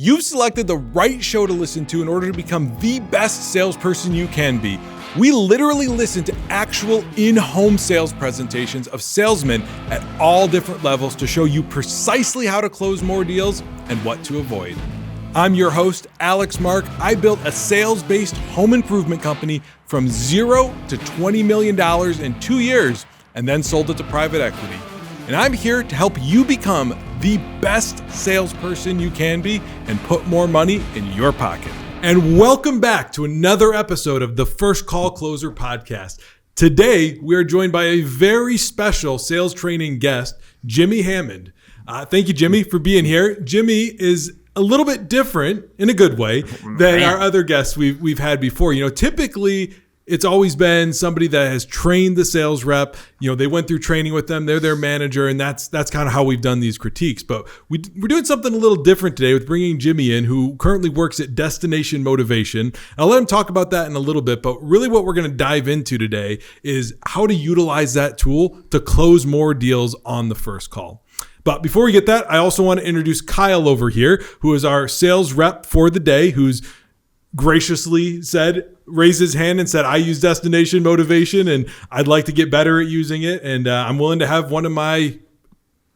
You've selected the right show to listen to in order to become the best salesperson you can be. We literally listen to actual in-home sales presentations of salesmen at all different levels to show you precisely how to close more deals and what to avoid. I'm your host, Alex Mark. I built a sales-based home improvement company from $0 to $20 million in 2 years and then sold it to private equity. And I'm here to help you become the best salesperson you can be and put more money in your pocket. And welcome back to another episode of the First Call Closer podcast. Today, we are joined by a very special sales training guest, Jimmy Hammond. Thank you, Jimmy, for being here. Jimmy is a little bit different in a good way than our other guests we've had before. You know, typically it's always been somebody that has trained the sales rep. You know, they went through training with them. They're their manager, and that's kind of how we've done these critiques. But we're doing something a little different today with bringing Jimmy in, who currently works at Destination Motivation. I'll let him talk about that in a little bit, but really what we're going to dive into today is how to utilize that tool to close more deals on the first call. But before we get that, I also want to introduce Kyle over here, who is our sales rep for the day, who's graciously raised his hand and said, I use Destination Motivation and I'd like to get better at using it. And I'm willing to have one of my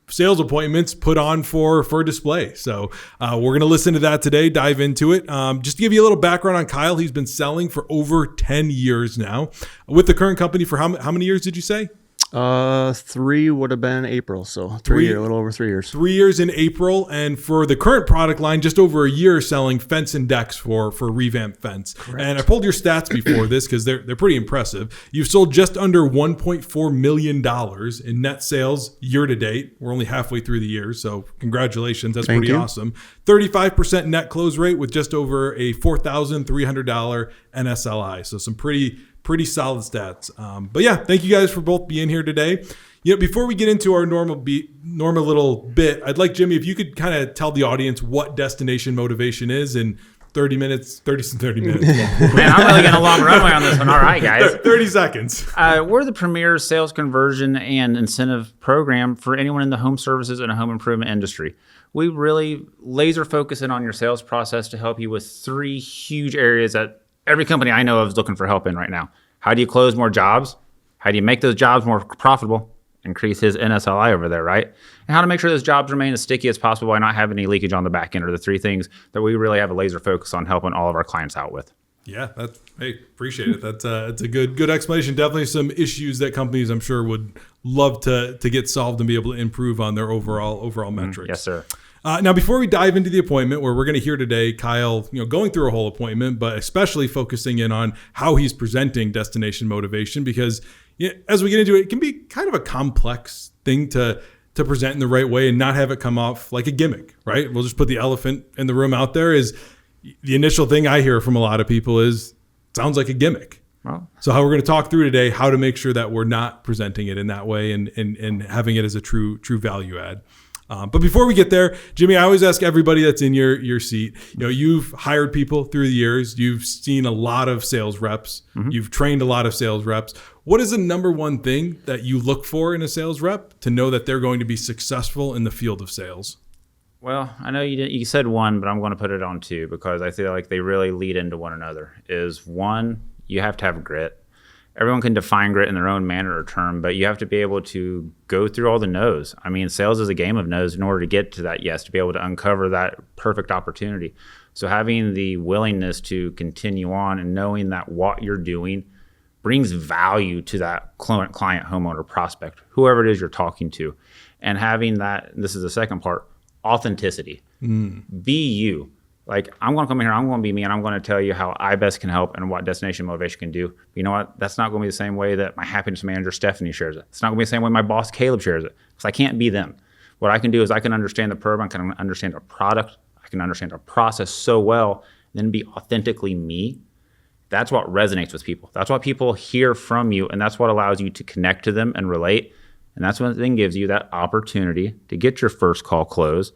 sales appointments put on for display. So we're going to listen to that today, dive into it. Just to give you a little background on Kyle, he's been selling for over 10 years now with the current company for how many years did you say? 3 would have been April. So a little over 3 years. 3 years in April. And for the current product line, just over a year selling fence and decks for Revamp Fence. Correct. And I pulled your stats before this because they're pretty impressive. You've sold just under $1.4 million in net sales year to date. We're only halfway through the year. So congratulations. That's pretty awesome. 35% net close rate with just over a $4,300 NSLI. So some pretty solid stats. But yeah, thank you guys for both being here today. You know, before we get into our normal little bit, I'd like Jimmy, if you could kind of tell the audience what Destination Motivation is in 30 minutes. Man, I'm really getting a long runway on this one. All right, guys. 30 seconds. We're the premier sales conversion and incentive program for anyone in the home services and home improvement industry. We really laser focus in on your sales process to help you with 3 huge areas that every company I know of is looking for help in right now. How do you close more jobs? How do you make those jobs more profitable? Increase his NSLI over there, right? And how to make sure those jobs remain as sticky as possible by not having any leakage on the back end are the 3 things that we really have a laser focus on helping all of our clients out with. Yeah, appreciate it. That's it's a good explanation. Definitely some issues that companies, I'm sure, would love to get solved and be able to improve on their overall metrics. Yes, sir. Now, before we dive into the appointment, where we're going to hear today, Kyle, going through a whole appointment, but especially focusing in on how he's presenting Destination Motivation, because as we get into it, it can be kind of a complex thing to present in the right way and not have it come off like a gimmick, right? We'll just put the elephant in the room out there. Is the initial thing I hear from a lot of people is, sounds like a gimmick. Wow. So how we're going to talk through today, how to make sure that we're not presenting it in that way and having it as a true value add. But before we get there, Jimmy, I always ask everybody that's in your seat, you've hired people through the years. You've seen a lot of sales reps. Mm-hmm. You've trained a lot of sales reps. What is the number one thing that you look for in a sales rep to know that they're going to be successful in the field of sales? Well, I know you said 1, but I'm going to put it on 2 because I feel like they really lead into one another. Is 1, you have to have grit. Everyone can define grit in their own manner or term, but you have to be able to go through all the no's. I mean, sales is a game of no's in order to get to that yes, to be able to uncover that perfect opportunity. So having the willingness to continue on and knowing that what you're doing brings value to that client, homeowner, prospect, whoever it is you're talking to. And having that, this is the second part, authenticity. Be you. Like, I'm going to come in here, I'm going to be me, and I'm going to tell you how I best can help and what Destination Motivation can do. But you know what? That's not going to be the same way that my happiness manager, Stephanie, shares it. It's not going to be the same way my boss, Caleb, shares it. Because I can't be them. What I can do is I can understand the program, I can understand our product, I can understand our process so well, and then be authentically me. That's what resonates with people. That's what people hear from you, and that's what allows you to connect to them and relate. And that's what then gives you that opportunity to get your first call closed,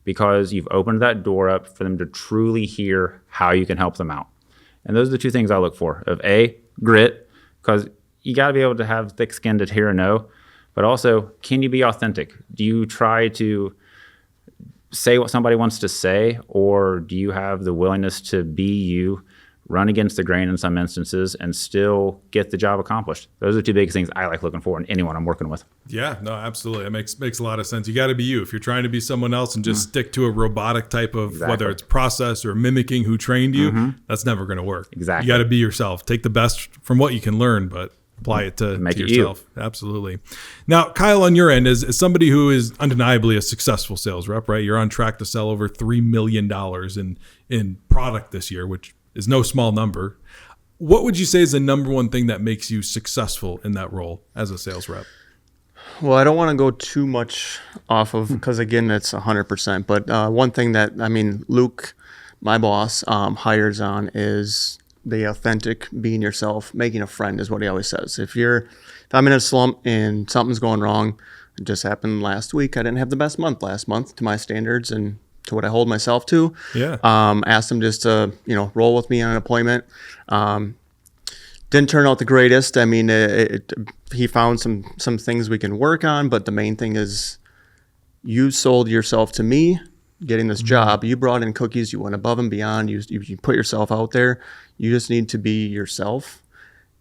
because you've opened that door up for them to truly hear how you can help them out. And those are the 2 things I look for. Of A, grit, because you got to be able to have thick skin to hear a no, but also, can you be authentic? Do you try to say what somebody wants to say, or do you have the willingness to be you, run against the grain in some instances, and still get the job accomplished? Those are the two biggest things I like looking for in anyone I'm working with. Yeah, no, absolutely. That makes a lot of sense. You got to be you. If you're trying to be someone else and just stick to a robotic type of, whether it's process or mimicking who trained you, that's never going to work. Exactly. You got to be yourself. Take the best from what you can learn, but apply it to yourself. Absolutely. Now, Kyle, on your end, as somebody who is undeniably a successful sales rep, right? You're on track to sell over $3 million in product this year, which is no small number. What would you say is the number one thing that makes you successful in that role as a sales rep? Well, I don't want to go too much off of, because again, it's 100%. But one thing that, Luke, my boss, hires on is the authentic being yourself, making a friend is what he always says. If I'm in a slump and something's going wrong, it just happened last week. I didn't have the best month last month to my standards and to what I hold myself to. Yeah. Asked him just to, roll with me on an appointment. Didn't turn out the greatest. He found some things we can work on, but the main thing is you sold yourself to me getting this job. You brought in cookies. You went above and beyond. You put yourself out there. You just need to be yourself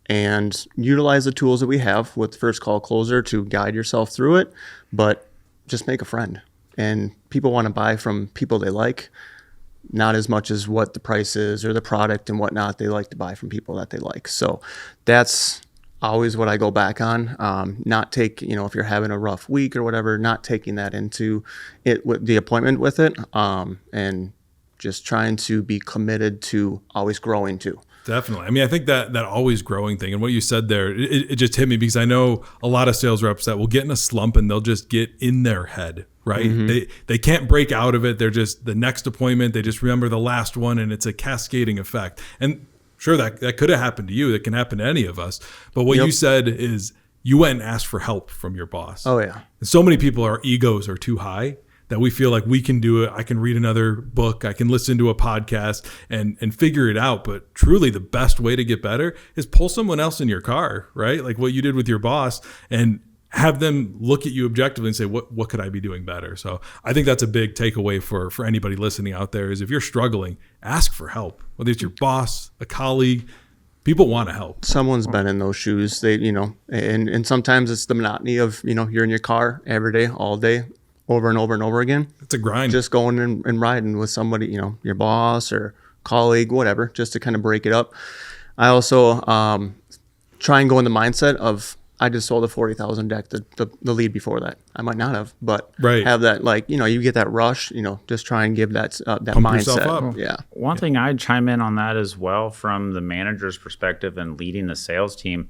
and utilize the tools that we have with First Call Closer to guide yourself through it, but just make a friend. And people want to buy from people they like, not as much as what the price is or the product and whatnot. They like to buy from people that they like. So that's always what I go back on. Not take, if you're having a rough week or whatever, not taking that into it with the appointment with it, and just trying to be committed to always growing too. Definitely. I think that always growing thing and what you said there, it just hit me because I know a lot of sales reps that will get in a slump and they'll just get in their head, right? Mm-hmm. They can't break out of it. They're just the next appointment. They just remember the last one and it's a cascading effect. And sure, that could have happened to you. That can happen to any of us. But what you said is you went and asked for help from your boss. Oh, yeah. And so many people, our egos are too high that we feel like we can do it. I can read another book. I can listen to a podcast and figure it out. But truly the best way to get better is pull someone else in your car, right? Like what you did with your boss and have them look at you objectively and say, what could I be doing better? So I think that's a big takeaway for anybody listening out there is if you're struggling, ask for help, whether it's your boss, a colleague. People want to help. Someone's been in those shoes. They, and sometimes it's the monotony of, you're in your car every day, all day, over and over and over again. It's a grind. Just going and riding with somebody, your boss or colleague, whatever, just to kind of break it up. I also try and go in the mindset of I just sold a 40,000 deck, the lead before that. I might not have, but have that you get that rush, just try and give that Pump mindset. Yourself up. Yeah. One thing I'd chime in on that as well from the manager's perspective and leading the sales team.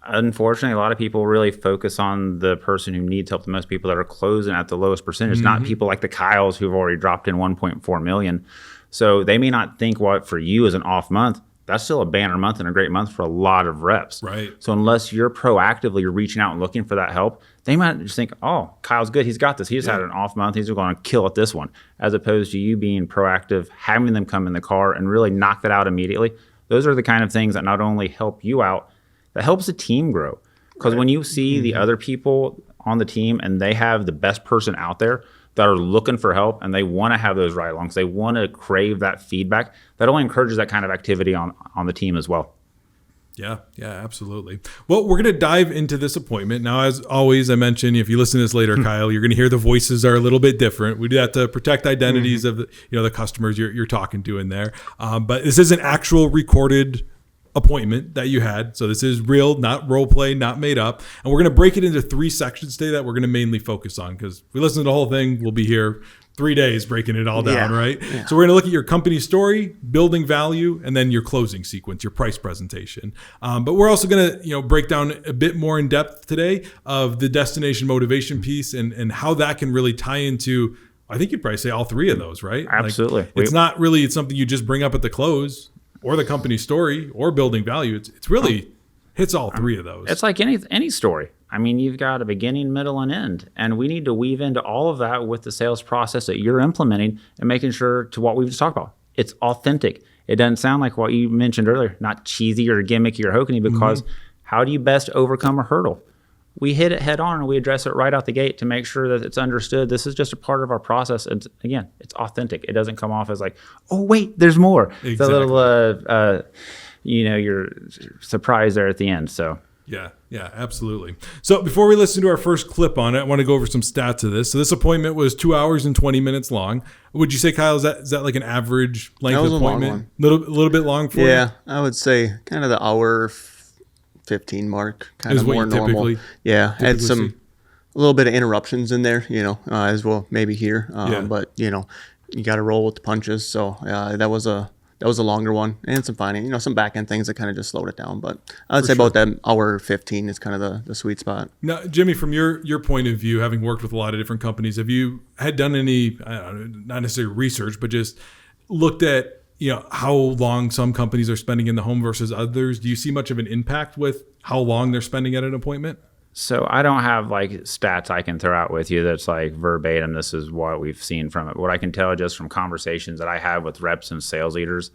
Unfortunately, a lot of people really focus on the person who needs help the most, people that are closing at the lowest percentage, not people like the Kyles who've already dropped in 1.4 million. So they may not think what for you is an off month. That's still a banner month and a great month for a lot of reps. Right. So unless you're proactively reaching out and looking for that help, they might just think, oh, Kyle's good. He's got this. He just had an off month. He's going to kill at this one. As opposed to you being proactive, having them come in the car and really knock that out immediately. Those are the kind of things that not only help you out, that helps the team grow. Because when you see the other people on the team and they have the best person out there that are looking for help and they want to have those ride-alongs, they want to crave that feedback, that only encourages that kind of activity on the team as well. Yeah, absolutely. Well, we're going to dive into this appointment. Now, as always, I mentioned, if you listen to this later, Kyle, you're going to hear the voices are a little bit different. We do that to protect identities of the customers you're talking to in there. But this is an actual recorded appointment that you had. So this is real, not role play, not made up. And we're going to break it into 3 sections today that we're going to mainly focus on because if we listen to the whole thing, we'll be here 3 days breaking it all down, right? Yeah. So we're going to look at your company story, building value, and then your closing sequence, your price presentation. But we're also going to break down a bit more in depth today of the destination motivation piece and how that can really tie into, I think you'd probably say all 3 of those, right? Absolutely. Like, it's something you just bring up at the close or the company story or building value. It's really hits all 3 of those. It's like any story. I mean, you've got a beginning, middle, and end. And we need to weave into all of that with the sales process that you're implementing and making sure to what we've just talked about. It's authentic. It doesn't sound like what you mentioned earlier, not cheesy or gimmicky or hokey, because how do you best overcome a hurdle? we hit it head on and we address it right out the gate to make sure that it's understood. This is just a part of our process. And again, it's authentic. It doesn't come off as like, oh, wait, there's more. Exactly. It's a little, you're surprised there at the end. So. Yeah, absolutely. So before we listen to our first clip on it, I want to go over some stats of this. So this appointment was 2 hours and 20 minutes long. Would you say, Kyle, is that like an average length of appointment? A little bit long for you? Yeah, I would say kind of the hour 15 mark, kind of more normal. Yeah, had a little bit of interruptions in there, as well maybe here. But you got to roll with the punches. So that was a longer one, and some finding, some back end things that kind of just slowed it down. But I would say about that hour 15 is kind of the sweet spot. Now, Jimmy, from your point of view, having worked with a lot of different companies, have you had done any, I don't know, not necessarily research, but just looked at how long some companies are spending in the home versus others? Do you see much of an impact with how long they're spending at an appointment? So I don't have like stats I can throw out with you that's like verbatim, this is what we've seen from it. What I can tell just from conversations that I have with reps and sales leaders,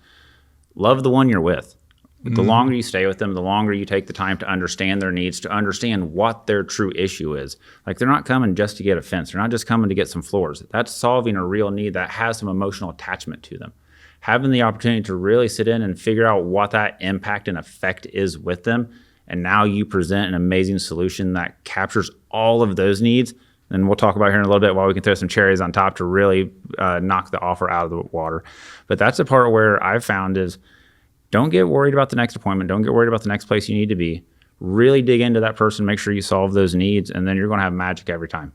love the one you're with. The longer you stay with them, the longer you take the time to understand their needs, to understand what their true issue is. Like they're not coming just to get a fence. They're not just coming to get some floors. That's solving a real need that has some emotional attachment to them. Having the opportunity to really sit in and figure out what that impact and effect is with them. And now you present an amazing solution that captures all of those needs. And we'll talk about here in a little bit while we can throw some cherries on top to really knock the offer out of the water. But that's the part where I've found is don't get worried about the next appointment. Don't get worried about the next place you need to be. Really dig into that person, make sure you solve those needs, and then you're going to have magic every time.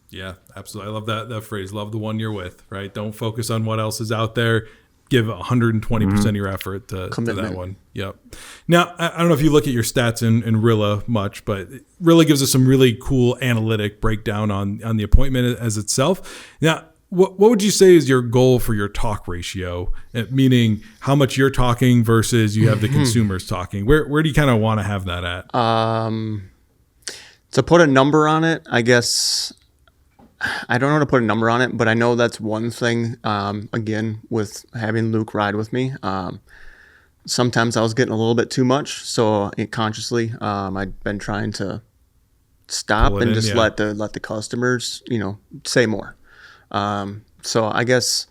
Yeah, absolutely. I love that phrase, love the one you're with, right? Don't focus on what else is out there. Give 120% of your effort to that one. Yep. Now, I don't know if you look at your stats in Rilla much, but Rilla gives us some really cool analytic breakdown on the appointment as itself. Now, what would you say is your goal for your talk ratio? Meaning how much you're talking versus you have the consumers talking. Where do you kind of want to have that at? To put a number on it, I guess I don't know how to put a number on it, but I know that's one thing, again, with having Luke ride with me. Sometimes I was getting a little bit too much, so consciously I'd been trying to stop and just let the customers, say more. So I guess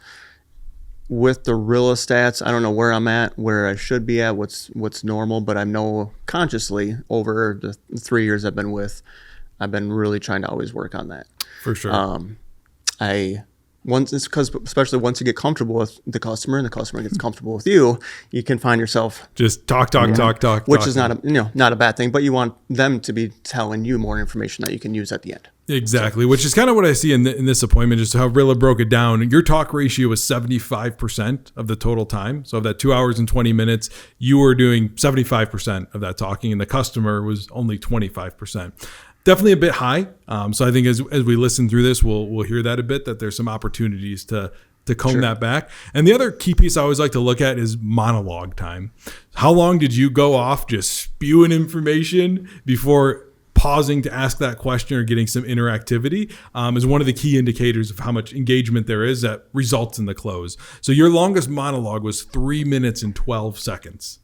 with the Rilla stats, I don't know where I'm at, where I should be at, what's normal, but I know consciously over the 3 years I've been really trying to always work on that. For sure. It's because especially once you get comfortable with the customer and the customer gets comfortable with you, you can find yourself just talk, which is not a bad thing, but you want them to be telling you more information that you can use at the end. Exactly, which is kind of what I see in this appointment, just how Rilla broke it down. Your talk ratio was 75% of the total time. So of that 2 hours and 20 minutes, you were doing 75% of that talking, and the customer was only 25%. Definitely a bit high. So I think as we listen through this, we'll hear that a bit, that there's some opportunities to comb that back. And the other key piece I always like to look at is monologue time. How long did you go off just spewing information before pausing to ask that question or getting some interactivity is one of the key indicators of how much engagement there is that results in the close. So your longest monologue was 3 minutes and 12 seconds.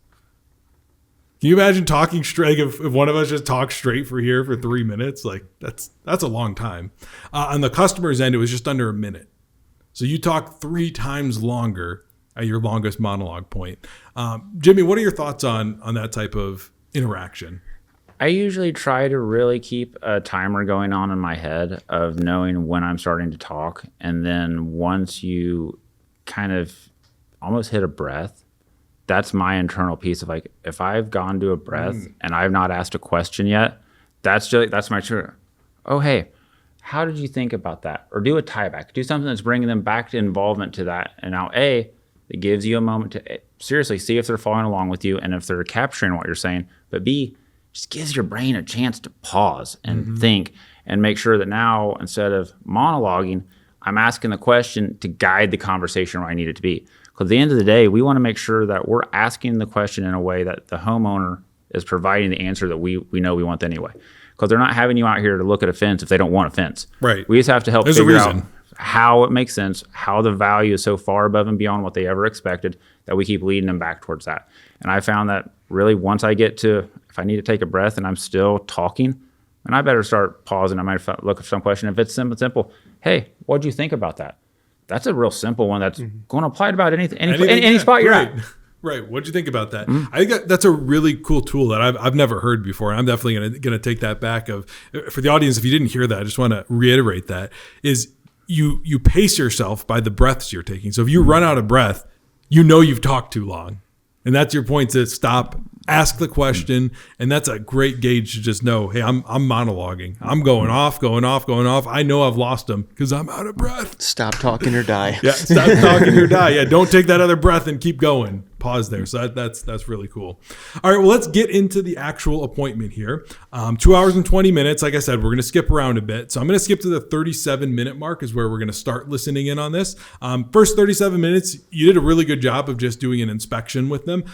Can you imagine talking straight? If one of us just talked straight for 3 minutes, like that's a long time. On the customer's end, it was just under a minute. So you talked 3 times longer at your longest monologue point. Jimmy, what are your thoughts on that type of interaction? I usually try to really keep a timer going on in my head of knowing when I'm starting to talk. And then once you kind of almost hit a breath, that's my internal piece of like, if I've gone to a breath and I've not asked a question yet, that's my true. Oh, hey, how did you think about that? Or do a tie back, do something that's bringing them back to involvement to that. And now it gives you a moment to seriously see if they're following along with you and if they're capturing what you're saying, but B, just gives your brain a chance to pause and think and make sure that now, instead of monologuing, I'm asking the question to guide the conversation where I need it to be. Because at the end of the day, we want to make sure that we're asking the question in a way that the homeowner is providing the answer that we know we want anyway. Because they're not having you out here to look at a fence if they don't want a fence. Right. We just have to help figure out how it makes sense, how the value is so far above and beyond what they ever expected that we keep leading them back towards that. And I found that really once I get to, if I need to take a breath and I'm still talking, And I better start pausing. I might look at some question. If it's simple, hey, what'd you think about that? That's a real simple one that's going to apply to about anything, any spot you're at. Right. What'd you think about that? I think that's a really cool tool that I've never heard before. And I'm definitely going to take that back. For the audience, if you didn't hear that, I just want to reiterate that is you pace yourself by the breaths you're taking. So if you run out of breath, you've talked too long. And that's your point to stop, ask the question. And that's a great gauge to just know, hey, I'm monologuing. I'm going off. I know I've lost them because I'm out of breath. Stop talking or die. Yeah, stop talking or die. Yeah, don't take that other breath and keep going. Pause there. So that's really cool. All right, well, let's get into the actual appointment here. 2 hours and 20 minutes. Like I said, we're going to skip around a bit. So I'm going to skip to the 37-minute mark is where we're going to start listening in on this. First 37 minutes, you did a really good job of just doing an inspection with them.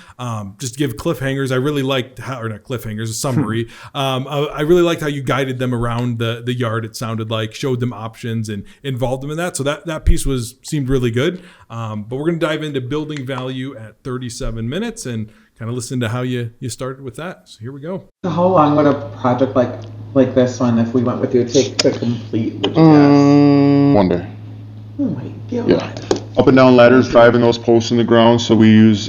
Just to give cliffhangers. I really liked or not cliffhangers, a summary. I really liked how you guided them around the yard, it sounded like, showed them options and involved them in that. So that piece seemed really good. But we're going to dive into building value at 37 minutes and kind of listen to how you started with that. So here we go. So how long would a project like this one, if we went with you, take to complete, would you guess? 1 day. Oh my God. Yeah. Up and down ladders, driving those posts in the ground. So we use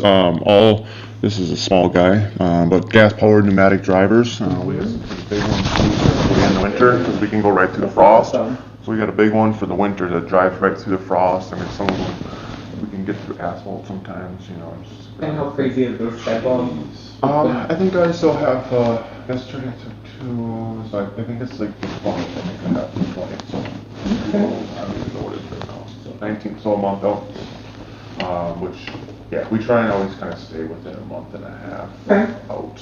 this is a small guy, but gas-powered pneumatic drivers. We have some pretty big ones in the winter because we can go right through the frost. So we got a big one for the winter that drives right through the frost. I mean, some of them we can get through asphalt sometimes, And how crazy is this schedule? I think I still have, yesterday I took 2, so I think it's like the 20th, I think I have the 20th, so I don't even know what it is right now. So 19th, so a month out, which, yeah, we try and always kind of stay within a month and a half out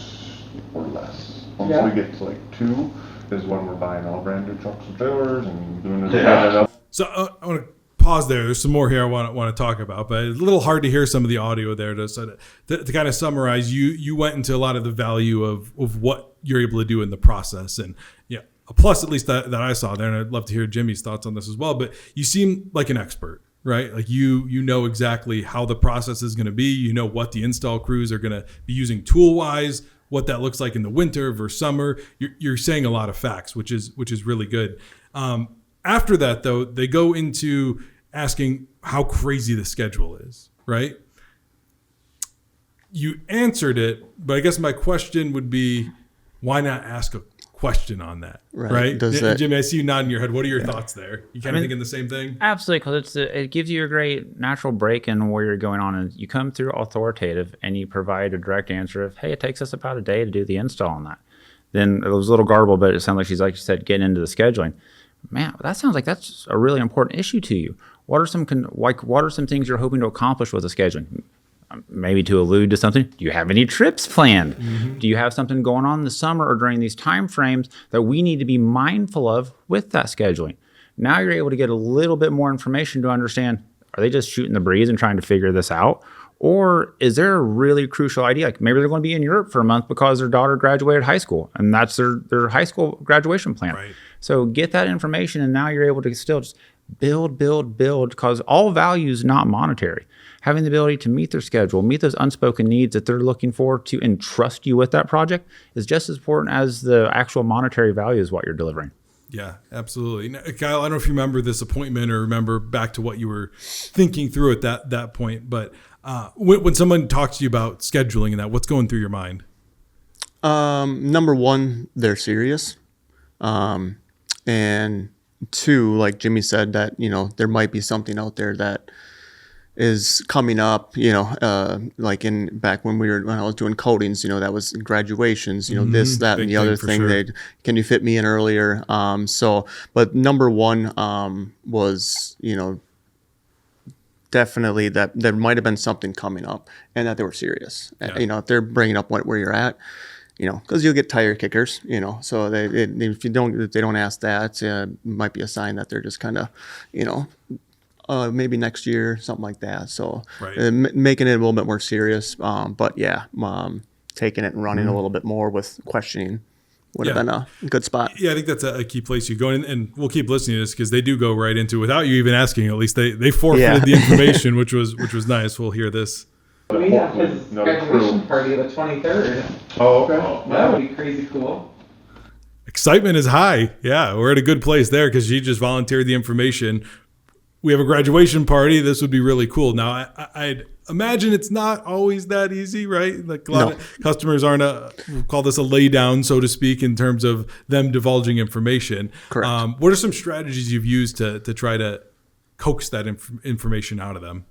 or less. Once we get to like 2 is when we're buying all brand new trucks and trailers and doing it. So I want to pause there. There's some more here I want to talk about, but it's a little hard to hear some of the audio there. To kind of summarize, you went into a lot of the value of what you're able to do in the process, and a plus at least that I saw there, and I'd love to hear Jimmy's thoughts on this as well. But you seem like an expert, right? Like you know exactly how the process is going to be. You know what the install crews are going to be using tool wise, what that looks like in the winter versus summer. You're saying a lot of facts, which is really good. After that, though, they go into asking how crazy the schedule is, right? You answered it, but I guess my question would be, why not ask a question on that, right? Jimmy, I see you nodding your head. What are your thoughts there? You kind of thinking the same thing? Absolutely, because it gives you a great natural break in where you're going on, and you come through authoritative and you provide a direct answer of, hey, it takes us about a day to do the install on that. Then it was a little garbled, but it sounded like she's, like you said, getting into the scheduling. Man, that sounds like that's a really important issue to you. What are some things you're hoping to accomplish with the scheduling? Maybe to allude to something. Do you have any trips planned? Mm-hmm. Do you have something going on in the summer or during these time frames that we need to be mindful of with that scheduling? Now you're able to get a little bit more information to understand, are they just shooting the breeze and trying to figure this out? Or is there a really crucial idea? Like maybe they're going to be in Europe for a month because their daughter graduated high school and that's their high school graduation plan. Right. So get that information and now you're able to still just build, because all value is not monetary. Having the ability to meet their schedule, meet those unspoken needs that they're looking for to entrust you with that project is just as important as the actual monetary value is what you're delivering. Yeah, absolutely. Now, Kyle, I don't know if you remember this appointment or remember back to what you were thinking through at that point, but when someone talks to you about scheduling and that, what's going through your mind? Number one, they're serious. And 2, like Jimmy said, that, there might be something out there that is coming up, like back when I was doing coatings, that was graduations, this, that, and the other thing. Sure. Can you fit me in earlier? But number one was, definitely that there might have been something coming up and that they were serious. Yeah. If they're bringing up where you're at, because you'll get tire kickers, so if they don't ask that, it might be a sign that they're just kind of, maybe next year, something like that. So right. Making it a little bit more serious. But yeah, taking it and running a little bit more with questioning would have been a good spot. Yeah, I think that's a key place you go in, and we'll keep listening to this because they do go right into, without you even asking, at least they forfeited the information, which was nice. We'll hear this. We have his graduation party the 23rd. Oh, okay. That would be crazy cool. Excitement is high. Yeah, we're at a good place there because she just volunteered the information. We have a graduation party. This would be really cool. Now, I'd imagine it's not always that easy, right? Like a lot of customers aren't we'll call this a lay down, so to speak, in terms of them divulging information. Correct. What are some strategies you've used to try to coax that information out of them?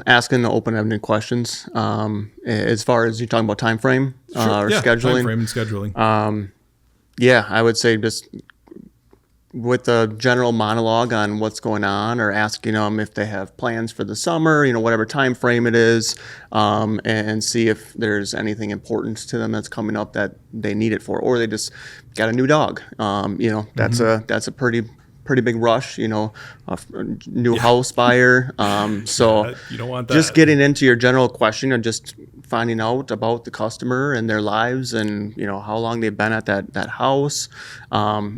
Asking the open-ended questions. As far as you're talking about time frame or scheduling. Time frame and scheduling. Yeah, I would say just with a general monologue on what's going on, or asking them if they have plans for the summer, whatever time frame it is, and see if there's anything important to them that's coming up that they need it for, or they just got a new dog. That's a pretty big rush, a new house buyer. So you don't want that. Just getting into your general question and just finding out about the customer and their lives and, how long they've been at that house,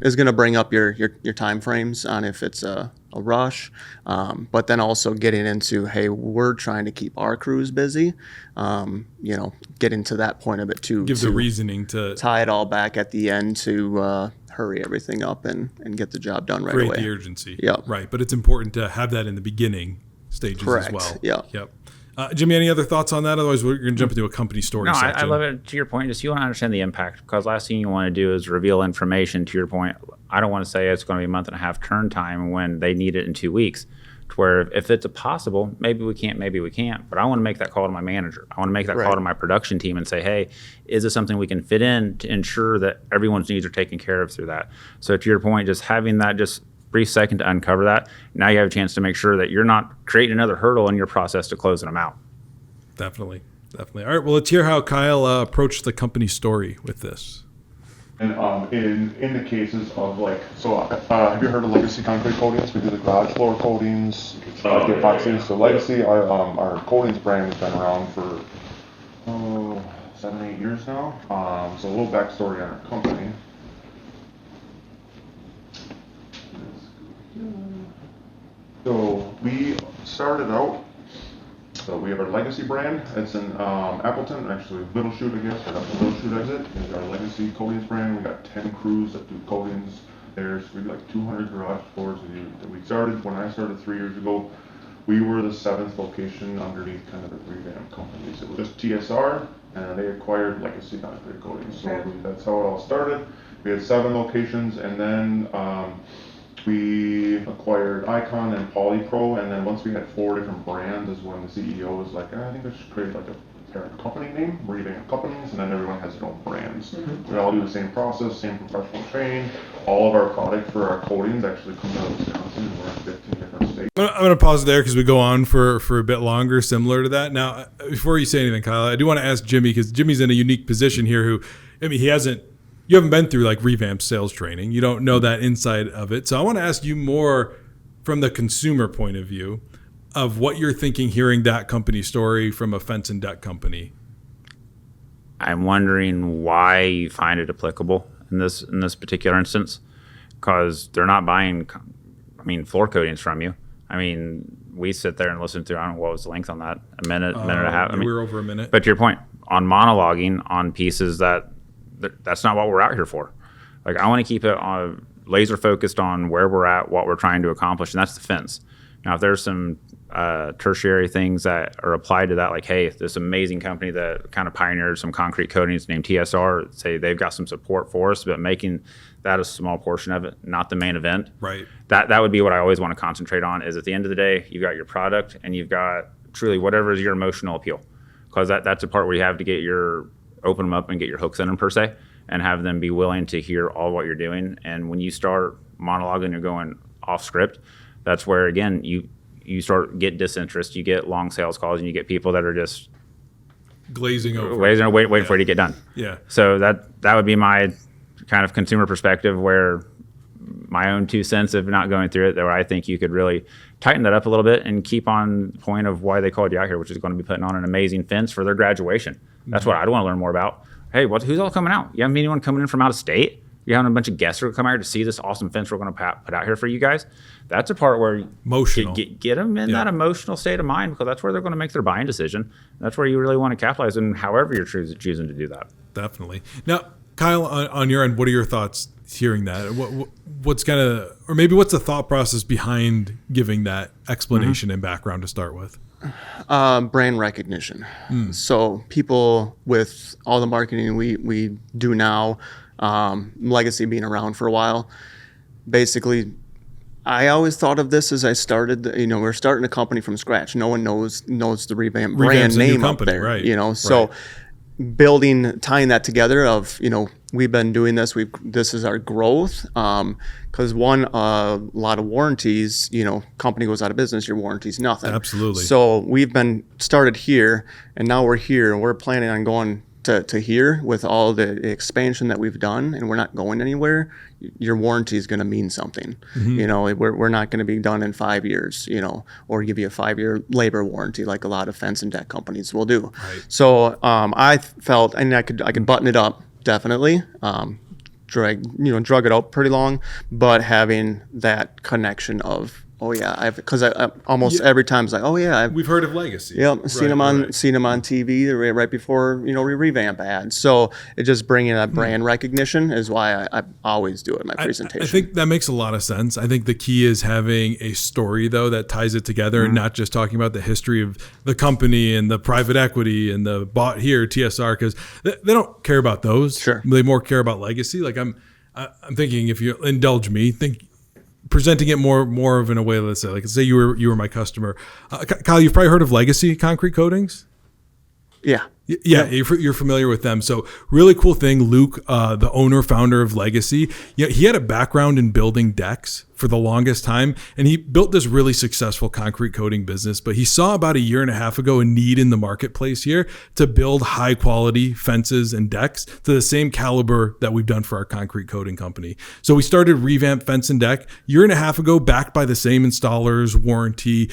is going to bring up your time frames on if it's a rush. But then also getting into, hey, we're trying to keep our crews busy, getting to that point of it too. Give the reasoning to tie it all back at the end to, hurry everything up and get the job done right away. Create the urgency. Yeah. Right. But it's important to have that in the beginning stages Correct. as well. Yeah. Yep. Jimmy, any other thoughts on that? Otherwise, we're going to jump into a company story No, section. I love it. To your point, just you want to understand the impact, because last thing you want to do is reveal information. To your point, I don't want to say it's going to be a month and a half turn time when they need it in 2 weeks. To where if it's possible, maybe we can't. But I want to make that call to my manager. I want to make that call to my production team and say, hey, is this something we can fit in to ensure that everyone's needs are taken care of through that? So to your point, just having that just brief second to uncover that, now you have a chance to make sure that you're not creating another hurdle in your process to closing them out. Definitely. All right. Well, let's hear how Kyle approached the company story with this. And in the cases of have you heard of legacy concrete coatings? We do the garage floor coatings, the epoxy. So legacy, our coatings brand has been around for 7-8 years now. So a little backstory on our company. So we started out. So we have our legacy brand. It's in Appleton, actually Little Chute, I guess, or that's the Little Chute exit. Is our legacy coatings brand. We got 10 crews that do coatings. There's we like 200 garage floors that we started. When I started 3 years ago, we were the 7th location underneath kind of the revamp companies. It was just TSR, and they acquired legacy concrete coatings. So that's how it all started. We had 7 locations, and then we acquired Icon and Polypro, and then once we had 4 different brands is when the CEO was like, I think I should create like a parent company name, revamp companies, and then everyone has their own brands. We all do the same process, same professional training. All of our product for our coatings actually comes out of Wisconsin, and we're in 15 different states. I'm going to pause there because we go on for a bit longer, similar to that. Now, before you say anything, Kyle, I do want to ask Jimmy, because Jimmy's in a unique position here you haven't been through like revamped sales training. You don't know that inside of it. So I want to ask you more from the consumer point of view of what you're thinking hearing that company story from a fence and deck company. I'm wondering why you find it applicable in this particular instance, because they're not buying, floor coatings from you. We sit there and listen to, I don't know what was the length on that, a minute and a half. We were over a minute. But to your point, on monologuing on pieces that's not what we're out here for. Like, I want to keep it laser focused on where we're at, what we're trying to accomplish, and that's the fence. Now, if there's some tertiary things that are applied to that, like, hey, this amazing company that kind of pioneered some concrete coatings named TSR, say they've got some support for us, but making that a small portion of it, not the main event. Right. That would be what I always want to concentrate on, is at the end of the day, you've got your product and you've got truly whatever is your emotional appeal. Because that's the part where you have to open them up and get your hooks in them per se, and have them be willing to hear all what you're doing. And when you start monologuing, you're going off script, that's where, again, you start get disinterest, you get long sales calls, and you get people that are just glazing over, waiting for it to get done. Yeah. So that would be my kind of consumer perspective, where my own 2 cents of not going through it, where I think you could really tighten that up a little bit and keep on point of why they called you out here, which is going to be putting on an amazing fence for their graduation. That's what I'd want to learn more about. Hey, who's all coming out? You haven't anyone coming in from out of state? You're having a bunch of guests who are coming out here to see this awesome fence we're going to put out here for you guys. That's a part where emotional. Get them in that emotional state of mind, because that's where they're going to make their buying decision. That's where you really want to capitalize on, however you're choosing to do that. Definitely. Now, Kyle, on your end, what are your thoughts hearing that? What's kind of, or maybe what's the thought process behind giving that explanation and background to start with? Brand recognition. So people, with all the marketing we do now, legacy being around for a while, basically, I always thought of this as I started. We're starting a company from scratch. No one knows the revamp brand name company, up there. right? So tying that together of, we've been doing this. This is our growth. Because a lot of warranties, company goes out of business, your warranty's nothing. Absolutely. So we've been started here, and now we're here, and we're planning on going to here with all the expansion that we've done, and we're not going anywhere. Your warranty is going to mean something. We're not going to be done in 5 years, or give you a 5-year labor warranty like a lot of fence and deck companies will do. Right. So I felt, and I could button it up definitely. Drug it out pretty long, but having that connection of, because I almost every time it's like, We've heard of Legacy. Yep, seen them on TV right before we revamp ads. So it just bringing that brand recognition is why I always do it in my presentation. I think that makes a lot of sense. I think the key is having a story though that ties it together and not just talking about the history of the company and the private equity and the bought here TSR, because they don't care about those. Sure, they more care about legacy. Like I'm thinking, if you indulge me, presenting it more of in a way, let's say you were my customer. Kyle, you've probably heard of Legacy Concrete Coatings. Yeah. Yeah, you're familiar with them. So really cool thing. Luke, the owner, founder of Legacy, he had a background in building decks for the longest time, and he built this really successful concrete coating business. But he saw about 1.5 years ago a need in the marketplace here to build high quality fences and decks to the same caliber that we've done for our concrete coating company. So we started Revamp Fence and Deck 1.5 years ago, backed by the same installers, warranty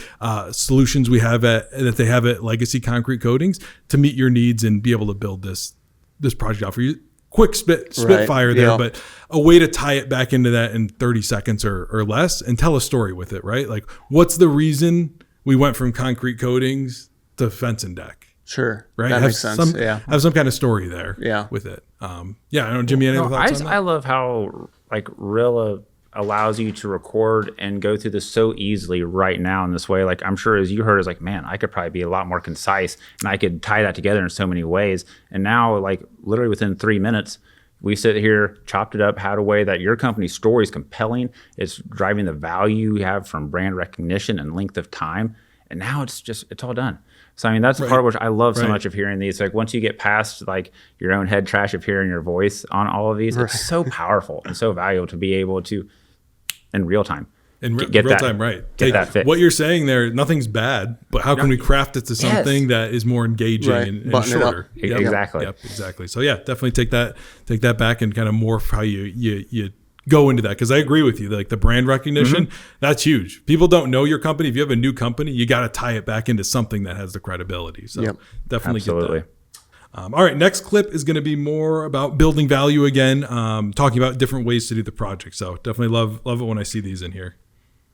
solutions that they have at Legacy Concrete Coatings to meet your needs and be able to build this project out for you. Quick spitfire there, but a way to tie it back into that in 30 seconds or less and tell a story with it, right? Like, what's the reason we went from concrete coatings to fence and deck? Sure. Right. That makes sense. Have some kind of story there with it. I don't know, Jimmy, any other thoughts on that? I love how Rilla allows you to record and go through this so easily right now in this way. Like, I'm sure as you heard, it's like, man, I could probably be a lot more concise and I could tie that together in so many ways. And now, literally within 3 minutes, we sit here, chopped it up, had a way that your company's story is compelling. It's driving the value you have from brand recognition and length of time. And now it's all done. So, I mean, that's the part which I love so much of hearing these. Like, once you get past your own head trash of hearing your voice on all of these, it's so powerful and so valuable to be able to, in real time. Get that fit. What you're saying there, nothing's bad, but how can we craft it to something that is more engaging and shorter? Exactly. Yep, exactly. So definitely take that back and kind of morph how you go into that. Because I agree with you, like the brand recognition, that's huge. People don't know your company. If you have a new company, you got to tie it back into something that has the credibility. So definitely get that. All right, next clip is going to be more about building value again, talking about different ways to do the project. So definitely love it when I see these in here.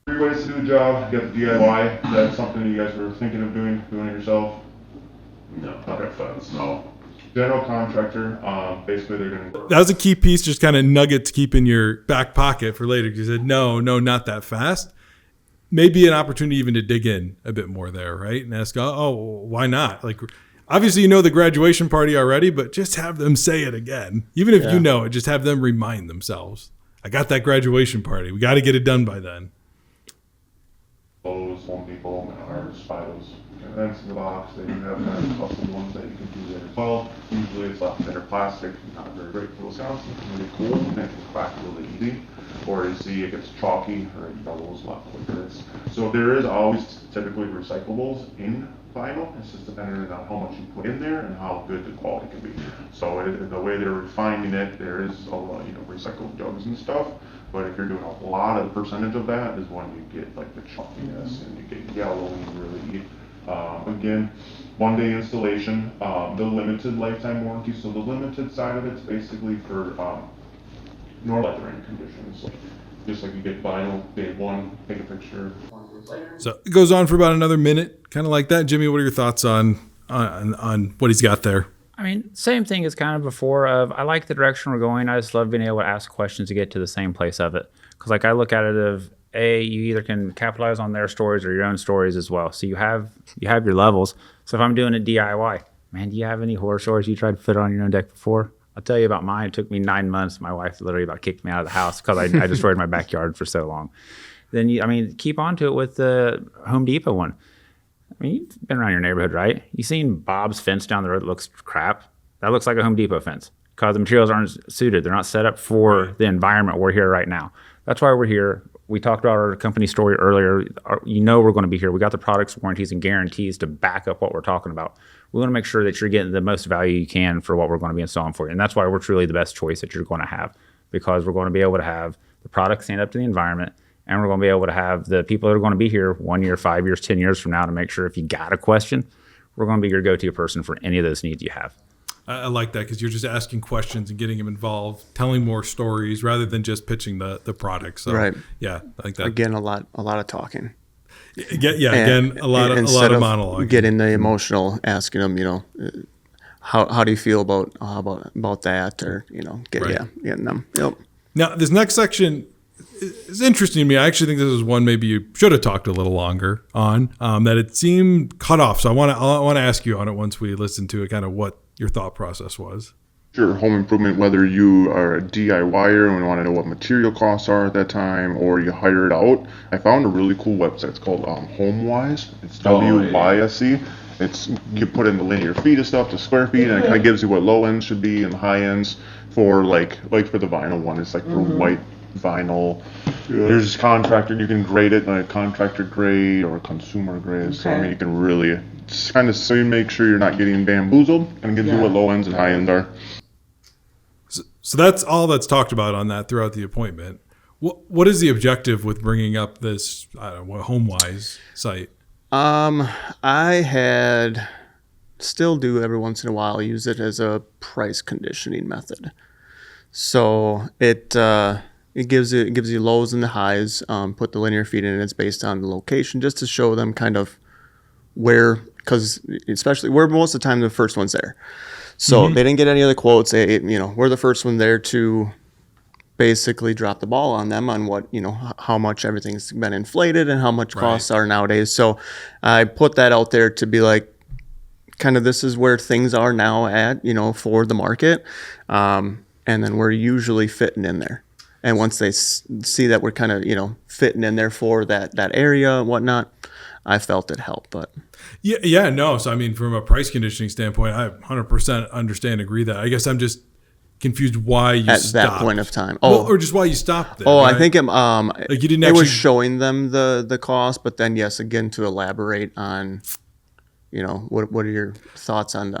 3 ways to do a job. You got the DIY. Is that something you guys were thinking of doing it yourself? No. Okay, fence. No. General contractor. Basically, they're going to. That was a key piece, just kind of nugget to keep in your back pocket for later. You said no, not that fast. Maybe an opportunity even to dig in a bit more there, right? And ask, why not? Like. Obviously, you know the graduation party already, but just have them say it again. Even if you know it, just have them remind themselves. I got that graduation party. We got to get it done by then. Those Home Depot, Menards, Fidos, events in the box. They do have kind of custom ones that you can do there as well. Usually it's a thinner plastic, not very great for those sounds. It's really cool and it can crack really easy. Or you see it gets chalky or it doubles a lot quicker. So there is always typically recyclables in vinyl. It's just dependent on how much you put in there and how good the quality can be. So the way they're refining it, there is a lot, recycled jugs and stuff. But if you're doing a lot of percentage of that, is when you get like the chunkiness and you get yellowing really. Again, 1-day installation. The limited lifetime warranty. So the limited side of it's basically for normal weathering conditions. Just like you get vinyl day 1, take a picture. So it goes on for about another minute, kind of like that. Jimmy, what are your thoughts on what he's got there? I mean, same thing as kind of before of, I like the direction we're going. I just love being able to ask questions to get to the same place of it. Because like I look at it of, you either can capitalize on their stories or your own stories as well. So you have your levels. So if I'm doing a DIY, man, do you have any horror stories you tried to fit on your own deck before? I'll tell you about mine. It took me 9 months. My wife literally about kicked me out of the house because I destroyed my backyard for so long. Then keep on to it with the Home Depot one. I mean, you've been around your neighborhood, right? You seen Bob's fence down the road that looks crap? That looks like a Home Depot fence because the materials aren't suited. They're not set up for the environment we're here right now. That's why we're here. We talked about our company story earlier. We're going to be here. We got the products, warranties, and guarantees to back up what we're talking about. We want to make sure that you're getting the most value you can for what we're going to be installing for you. And that's why we're truly the best choice that you're going to have, because we're going to be able to have the product stand up to the environment. And we're going to be able to have the people that are going to be here 1 year, 5 years, 10 years from now to make sure if you got a question, we're going to be your go-to person for any of those needs you have. I like that because you're just asking questions and getting them involved, telling more stories rather than just pitching the product. So, right. Yeah, I like that. Again, a lot of talking. Again, a lot of monologue. Getting the emotional, asking them, how do you feel about that, or getting them. Yep. Now, this next section is interesting to me. I actually think this is one maybe you should have talked a little longer on. That it seemed cut off. So I want to ask you on it once we listen to it, kind of what your thought process was. Sure, home improvement, whether you are a DIYer and want to know what material costs are at that time, or you hire it out. I found a really cool website. It's called HomeWise. It's WYSE. It's, you put in the linear feet of stuff, the square feet, and it kind of gives you what low ends should be and the high ends for like for the vinyl one. It's like for white vinyl. There's contractor, you can grade it like contractor grade or consumer grade. So I mean, you can really kind of so you make sure you're not getting bamboozled, and gives you what low ends and high ends are. So that's all that's talked about on that throughout the appointment. What is the objective with bringing up this HomeWise site? I still do every once in a while use it as a price conditioning method. So it gives you lows and the highs. Put the linear feet in, and it's based on the location, just to show them kind of where, because especially we're most of the time the first ones there. So they didn't get any other quotes. We're the first one there to basically drop the ball on them on what, how much everything's been inflated and how much costs are nowadays. So I put that out there to be like, kind of, this is where things are now at, for the market. And then we're usually fitting in there. And once they see that we're kind of, fitting in there for that area and whatnot, I felt it helped. But no. So I mean, from a price conditioning standpoint, I 100% understand, agree that. I guess I'm just confused why you at stopped. that point of time. Or just why you stopped there. Right? I think like you didn't. It actually... was showing them the cost, but then yes, again to elaborate on, what are your thoughts on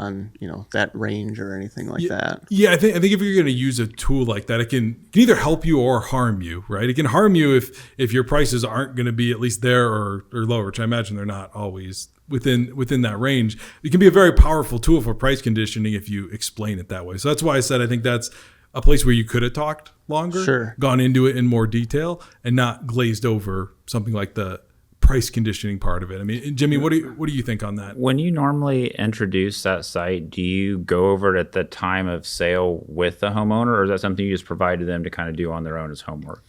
that range or anything like that? Yeah, I think if you're going to use a tool like that, it can either help you or harm you, right? It can harm you if your prices aren't going to be at least there or lower, which I imagine they're not always within that range. It can be a very powerful tool for price conditioning if you explain it that way. So that's why I said I think that's a place where you could have talked longer, gone into it in more detail, and not glazed over something like the price conditioning part of it. I mean, Jimmy, what do you think on that? When you normally introduce that site, do you go over it at the time of sale with the homeowner, or is that something you just provide to them to kind of do on their own as homework?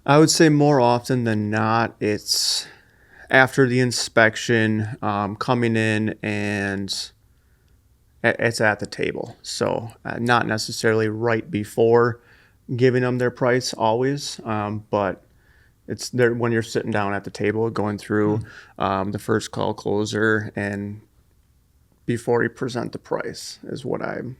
I would say more often than not, it's after the inspection, coming in, and it's at the table. So not necessarily right before giving them their price always, but it's there when you're sitting down at the table going through the first call closer, and before you present the price is what I'm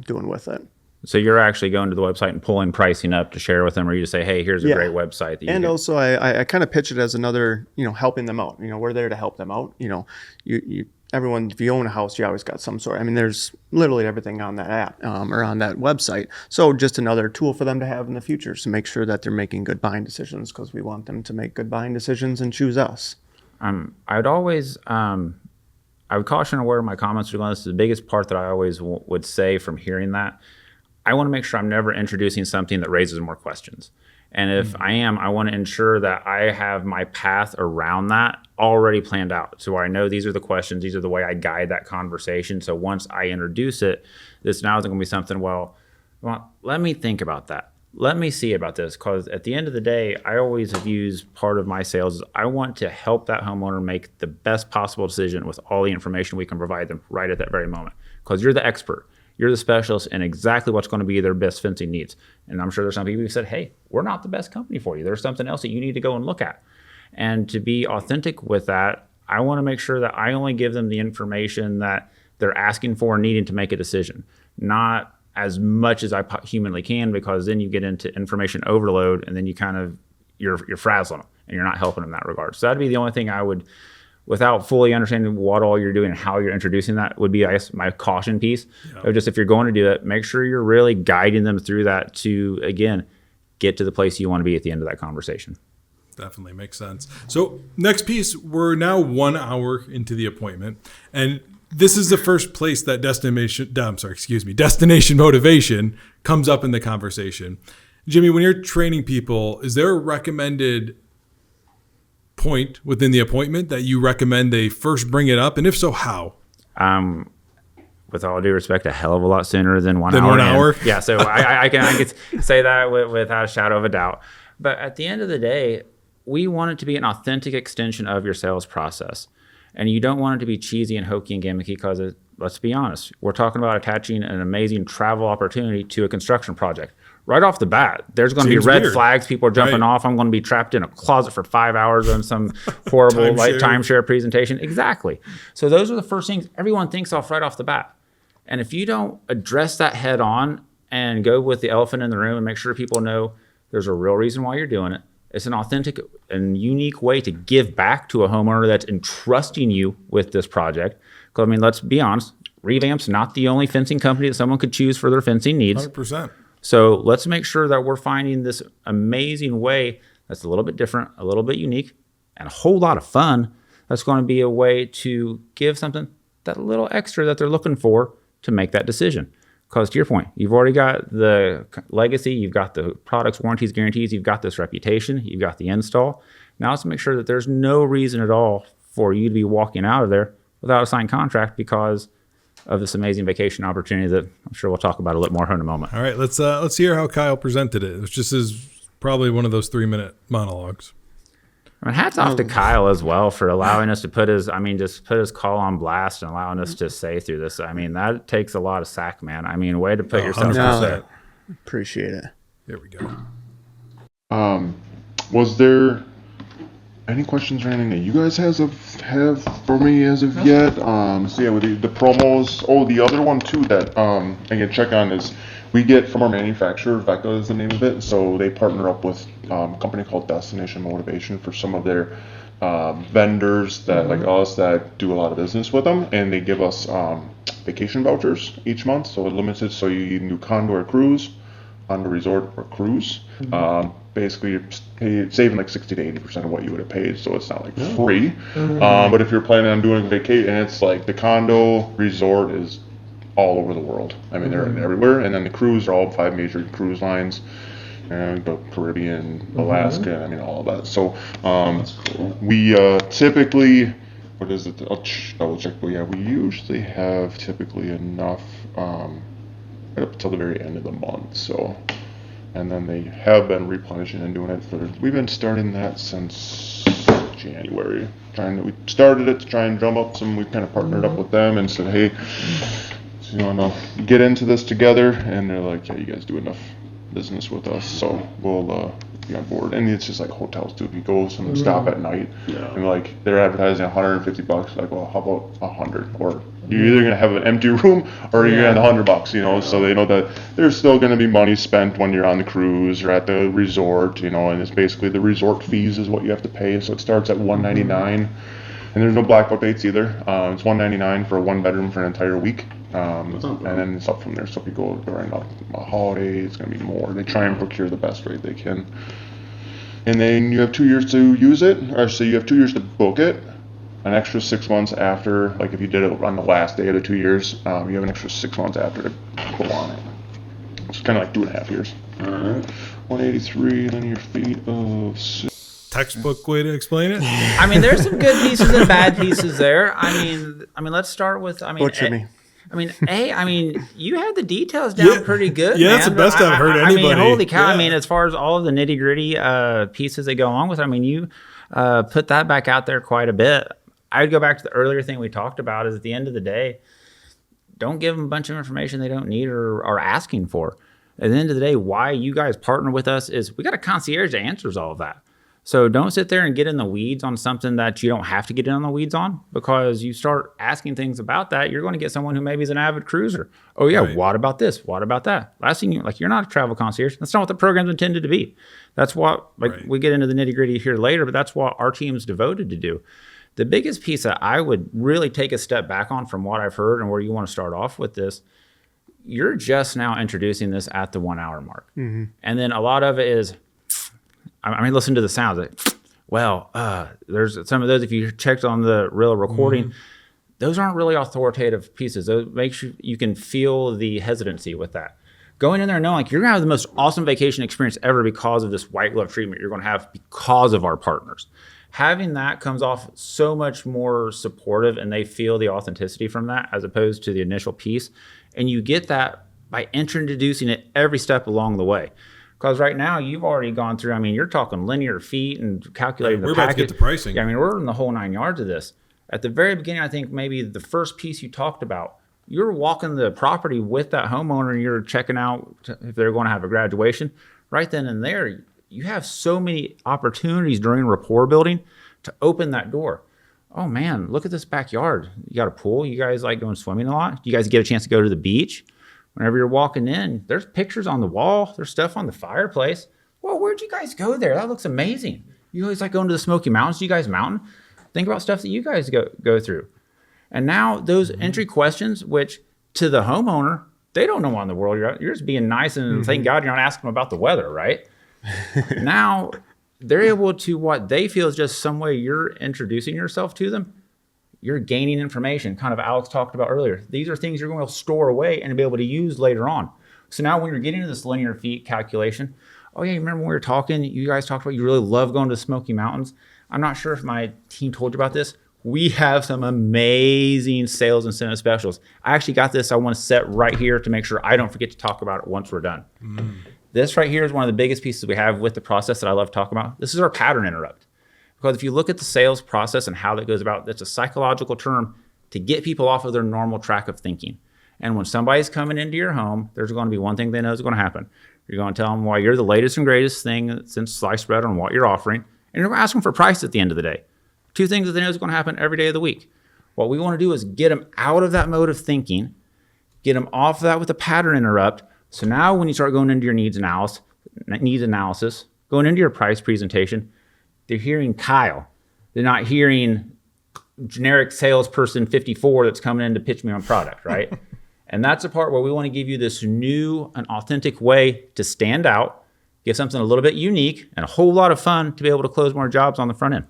doing with it. So you're actually going to the website and pulling pricing up to share with them, or you just say, hey, here's a great website. That you and also I kind of pitch it as another, helping them out. We're there to help them out. Everyone, if you own a house, you always got some sort. I mean, there's literally everything on that app or on that website. So just another tool for them to have in the future to make sure that they're making good buying decisions, because we want them to make good buying decisions and choose us. I'd always, I would caution where my comments are going. This is the biggest part that I always would say from hearing that. I want to make sure I'm never introducing something that raises more questions. And if I am, I want to ensure that I have my path around that already planned out. So I know these are the questions, these are the way I guide that conversation. So once I introduce it, this now isn't going to be something, well, let me think about that. Let me see about this, because at the end of the day, I always have used part of my sales is I want to help that homeowner make the best possible decision with all the information we can provide them right at that very moment. Because you're the expert, you're the specialist in exactly what's going to be their best fencing needs. And I'm sure there's some people who said, hey, we're not the best company for you. There's something else that you need to go and look at. And to be authentic with that, I want to make sure that I only give them the information that they're asking for and needing to make a decision, not as much as I humanly can, because then you get into information overload and then you kind of, you're frazzling them and you're not helping them in that regard. So that'd be the only thing I would, without fully understanding what all you're doing and how you're introducing that, would be, I guess, my caution piece. Yeah. Just if you're going to do it, make sure you're really guiding them through that to, again, get to the place you want to be at the end of that conversation. Definitely makes sense. So next piece, we're now 1 hour into the appointment, and this is the first place that destination motivation comes up in the conversation. Jimmy, when you're training people, is there a recommended point within the appointment that you recommend they first bring it up? And if so, how? With all due respect, a hell of a lot sooner than 1 hour. 1 hour? Yeah, so I can say that without a shadow of a doubt. But at the end of the day, we want it to be an authentic extension of your sales process. And you don't want it to be cheesy and hokey and gimmicky, because let's be honest, we're talking about attaching an amazing travel opportunity to a construction project. Right off the bat, there's going to be red flags. People are jumping off. I'm going to be trapped in a closet for 5 hours on some horrible timeshare presentation. Exactly. So those are the first things everyone thinks off right off the bat. And if you don't address that head on and go with the elephant in the room and make sure people know there's a real reason why you're doing it, it's an authentic and unique way to give back to a homeowner that's entrusting you with this project. Because, I mean, let's be honest, Revamp's not the only fencing company that someone could choose for their fencing needs. 100%. So let's make sure that we're finding this amazing way that's a little bit different, a little bit unique, and a whole lot of fun. That's going to be a way to give something that little extra that they're looking for to make that decision. Because to your point, you've already got the legacy, you've got the products, warranties, guarantees, you've got this reputation, you've got the install. Now let's make sure that there's no reason at all for you to be walking out of there without a signed contract because of this amazing vacation opportunity that I'm sure we'll talk about a little more in a moment. All right, let's hear how Kyle presented it. It's just probably one of those 3-minute monologues. I mean, hats off to Kyle as well for allowing us to put his call on blast and allowing us to say through this. I mean, that takes a lot of sack, man. I mean, way to put yourself out there. Appreciate it. Here we go. Was there any questions or anything that you guys have for me as of yet? So yeah, with the promos. Oh, the other one too that I can check on is we get from our manufacturer, Vecca is the name of it. So they partner up with a company called Destination Motivation for some of their vendors that like us that do a lot of business with them, and they give us vacation vouchers each month. So it's limited. So you can do condo or cruise, on the resort or cruise. Basically you're saving like 60 to 80% of what you would have paid, so it's not like free. But if you're planning on doing vacation, and it's like the condo resort is all over the world. I mean, they're everywhere, and then the cruise are all 5 major cruise lines, and the Caribbean, Alaska, I mean, all of that. So we typically, what is it? I'll double check, but yeah, we usually have typically enough right up until the very end of the month. So, and then they have been replenishing and doing it we've been starting that since January. We started it to try and drum up some, we kind of partnered up with them and said, hey, so you want to get into this together? And they're like, yeah, you guys do enough business with us, so we'll be on board. And it's just like hotels too. If you go some stop at night, and like they're advertising $150, like, well, how about 100? Or you're either gonna have an empty room or you're gonna have $100, you know. So they know that there's still gonna be money spent when you're on the cruise or at the resort, you know. And it's basically the resort fees is what you have to pay. So it starts at $199, and there's no blackout dates either. It's $199 for a 1-bedroom for an entire week. And then it's up from there. So if you go during a holiday, it's going to be more. They try and procure the best rate they can. And then you have 2 years to use it, or so you have 2 years to book it. An extra 6 months after, like if you did it on the last day of the 2 years, you have an extra 6 months after to go on it. It's kind of like 2.5 years. All right. 183 linear feet of. textbook way to explain it. I mean, there's some good pieces and bad pieces there. I mean, let's start with. Butcher me. You had the details down pretty good. Yeah, man. that's the best I've heard anybody. I mean, holy cow! Yeah. I mean, as far as all of the nitty gritty pieces that go along with it, I mean, you put that back out there quite a bit. I'd go back to the earlier thing we talked about. Is at the end of the day, don't give them a bunch of information they don't need or are asking for. At the end of the day, why you guys partner with us is we got a concierge that answers all of that. So don't sit there and get in the weeds on something that you don't have to get in on the weeds on, because you start asking things about that, you're going to get someone who maybe is an avid cruiser. Oh yeah, Right. What about this? What about that? Last thing, you're not a travel concierge. That's not what the program's intended to be. That's what, Right. we get into the nitty gritty here later, but that's what our team's devoted to do. The biggest piece that I would really take a step back on from what I've heard and where you want to start off with this, you're just now introducing this at the 1 hour mark. And then a lot of it is, listen to the sounds. There's some of those, if you checked on the real recording, those aren't really authoritative pieces. Those makes you can feel the hesitancy with that. Going in there and knowing you're going to have the most awesome vacation experience ever because of this white glove treatment you're going to have because of our partners. Having that comes off so much more supportive, and they feel the authenticity from that as opposed to the initial piece. And you get that by introducing it every step along the way. Because right now you've already gone through, you're talking linear feet and calculating the We're package. about to get the pricing. Yeah, we're in the whole 9 yards of this. At the very beginning, I think maybe the first piece you talked about, you're walking the property with that homeowner and you're checking out if they're going to have a graduation. Right then and there, you have so many opportunities during rapport building to open that door. Oh man, look at this backyard. You got a pool? You guys like going swimming a lot? You guys get a chance to go to the beach? Whenever you're walking in, there's pictures on the wall. There's stuff on the fireplace. Well, where'd you guys go there? That looks amazing. You guys like going to the Smoky Mountains? You guys mountain? Think about stuff that you guys go through. And now those entry questions, which to the homeowner, they don't know what in the world you're at. You're just being nice and thank God you're not asking them about the weather, right? Now they're able to, what they feel is just some way you're introducing yourself to them. You're gaining information, kind of Alex talked about earlier. These are things you're going to store away and be able to use later on. So now when you're getting to this linear feet calculation, oh yeah, you remember when we were talking, you guys talked about you really love going to the Smoky Mountains. I'm not sure if my team told you about this. We have some amazing sales incentive specials. I actually got this. I want to set right here to make sure I don't forget to talk about it once we're done. This right here is one of the biggest pieces we have with the process that I love talking about. This is our pattern interrupt. Because if you look at the sales process and how that goes about, that's a psychological term to get people off of their normal track of thinking. And when somebody's coming into your home, there's going to be one thing they know is going to happen. You're going to tell them why you're the latest and greatest thing since sliced bread on what you're offering. And you're going to ask them for price at the end of the day. Two things that they know is going to happen every day of the week. What we want to do is get them out of that mode of thinking, get them off of that with a pattern interrupt. So now when you start going into your needs analysis, going into your price presentation, they're hearing Kyle. They're not hearing generic salesperson 54 that's coming in to pitch me on product, right? And that's the part where we want to give you this new and authentic way to stand out, give something a little bit unique and a whole lot of fun to be able to close more jobs on the front end.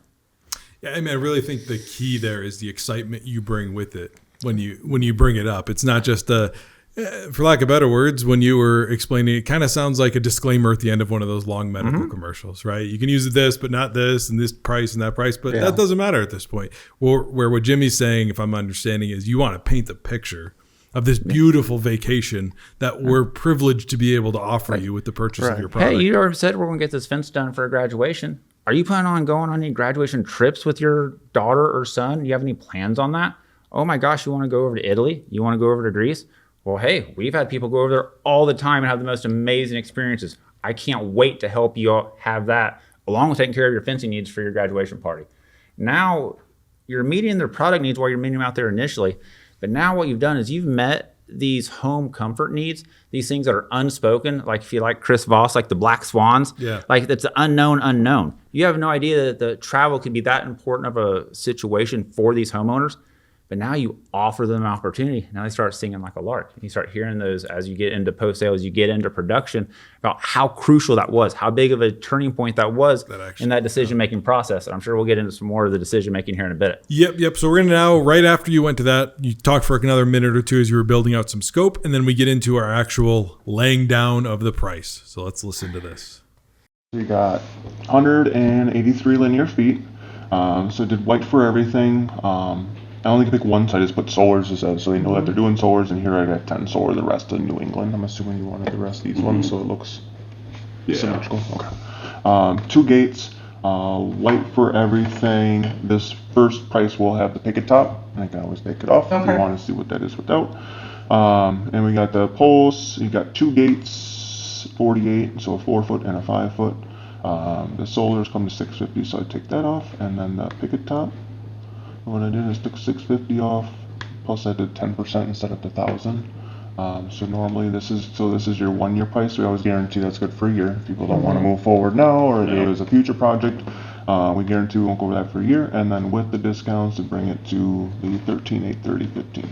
Yeah, I really think the key there is the excitement you bring with it when you bring it up. It's not just for lack of better words, when you were explaining, it kind of sounds like a disclaimer at the end of one of those long medical commercials, right? You can use this, but not this, and this price and that price, but that doesn't matter at this point. Where what Jimmy's saying, if I'm understanding, is you want to paint the picture of this beautiful vacation that we're privileged to be able to offer you with the purchase of your product. Hey, you already said we're going to get this fence done for a graduation. Are you planning on going on any graduation trips with your daughter or son? Do you have any plans on that? Oh my gosh, you want to go over to Italy? You want to go over to Greece? Well, hey, we've had people go over there all the time and have the most amazing experiences. I can't wait to help you all have that, along with taking care of your fencing needs for your graduation party. Now, you're meeting their product needs while you're meeting them out there initially. But now what you've done is you've met these home comfort needs, these things that are unspoken, like if you like Chris Voss, like the black swans, like that's the unknown. You have no idea that the travel could be that important of a situation for these homeowners. But now you offer them an opportunity. Now they start singing like a lark. You start hearing those as you get into post-sales, you get into production, about how crucial that was, how big of a turning point that was in that decision-making process. And I'm sure we'll get into some more of the decision-making here in a bit. Yep. So we're going to now, right after you went to that, you talked for another minute or two as you were building out some scope, and then we get into our actual laying down of the price. So let's listen to this. We got 183 linear feet. So did white for everything. I only can pick one side, just put solars so they know that they're doing solars. And here I got 10 solar, the rest of New England. I'm assuming you wanted the rest of these ones so it looks symmetrical. Okay. 2 gates, white for everything. This first price will have the picket top. I can always take it off if you want to see what that is without. And we got the poles. You got 2 gates, 48, so a 4-foot and a 5-foot. The solars come to 650, so I take that off, and then the picket top. What I did is took 650 off, plus I did 10% instead of the 1,000. So normally this is your 1 year price. We always guarantee that's good for a year. If people don't want to move forward now, or there is a future project, we guarantee we won't go over that for a year. And then with the discounts, to bring it to the 13,830.15.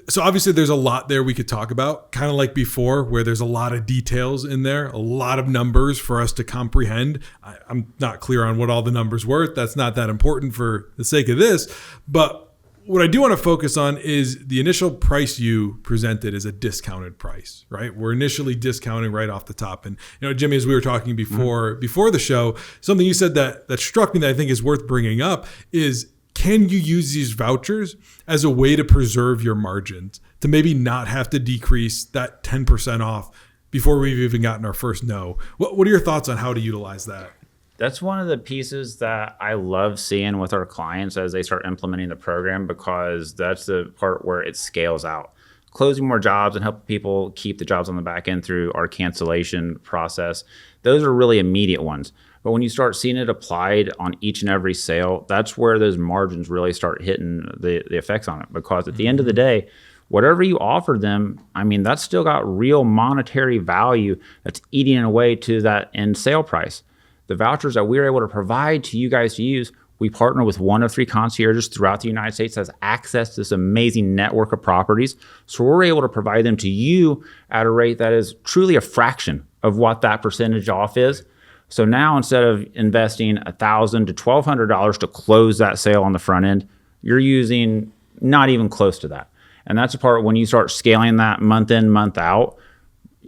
So obviously there's a lot there we could talk about, kind of like before, where there's a lot of details in there, a lot of numbers for us to comprehend. I'm not clear on what all the numbers were. That's not that important for the sake of this. But what I do want to focus on is the initial price you presented is a discounted price, right? We're initially discounting right off the top. And, Jimmy, as we were talking before the show, something you said that struck me that I think is worth bringing up is, can you use these vouchers as a way to preserve your margins, to maybe not have to decrease that 10% off before we've even gotten our first no? What are your thoughts on how to utilize that? That's one of the pieces that I love seeing with our clients as they start implementing the program, because that's the part where it scales out. Closing more jobs and helping people keep the jobs on the back end through our cancellation process, those are really immediate ones. But when you start seeing it applied on each and every sale, that's where those margins really start hitting the effects on it. Because at the end of the day, whatever you offer them, that's still got real monetary value that's eating away to that end sale price. The vouchers that we're able to provide to you guys to use, we partner with one of 3 concierges throughout the United States that has access to this amazing network of properties. So we're able to provide them to you at a rate that is truly a fraction of what that percentage off is. So now, instead of investing $1,000 to $1,200 to close that sale on the front end, you're using not even close to that. And that's the part when you start scaling that month in, month out.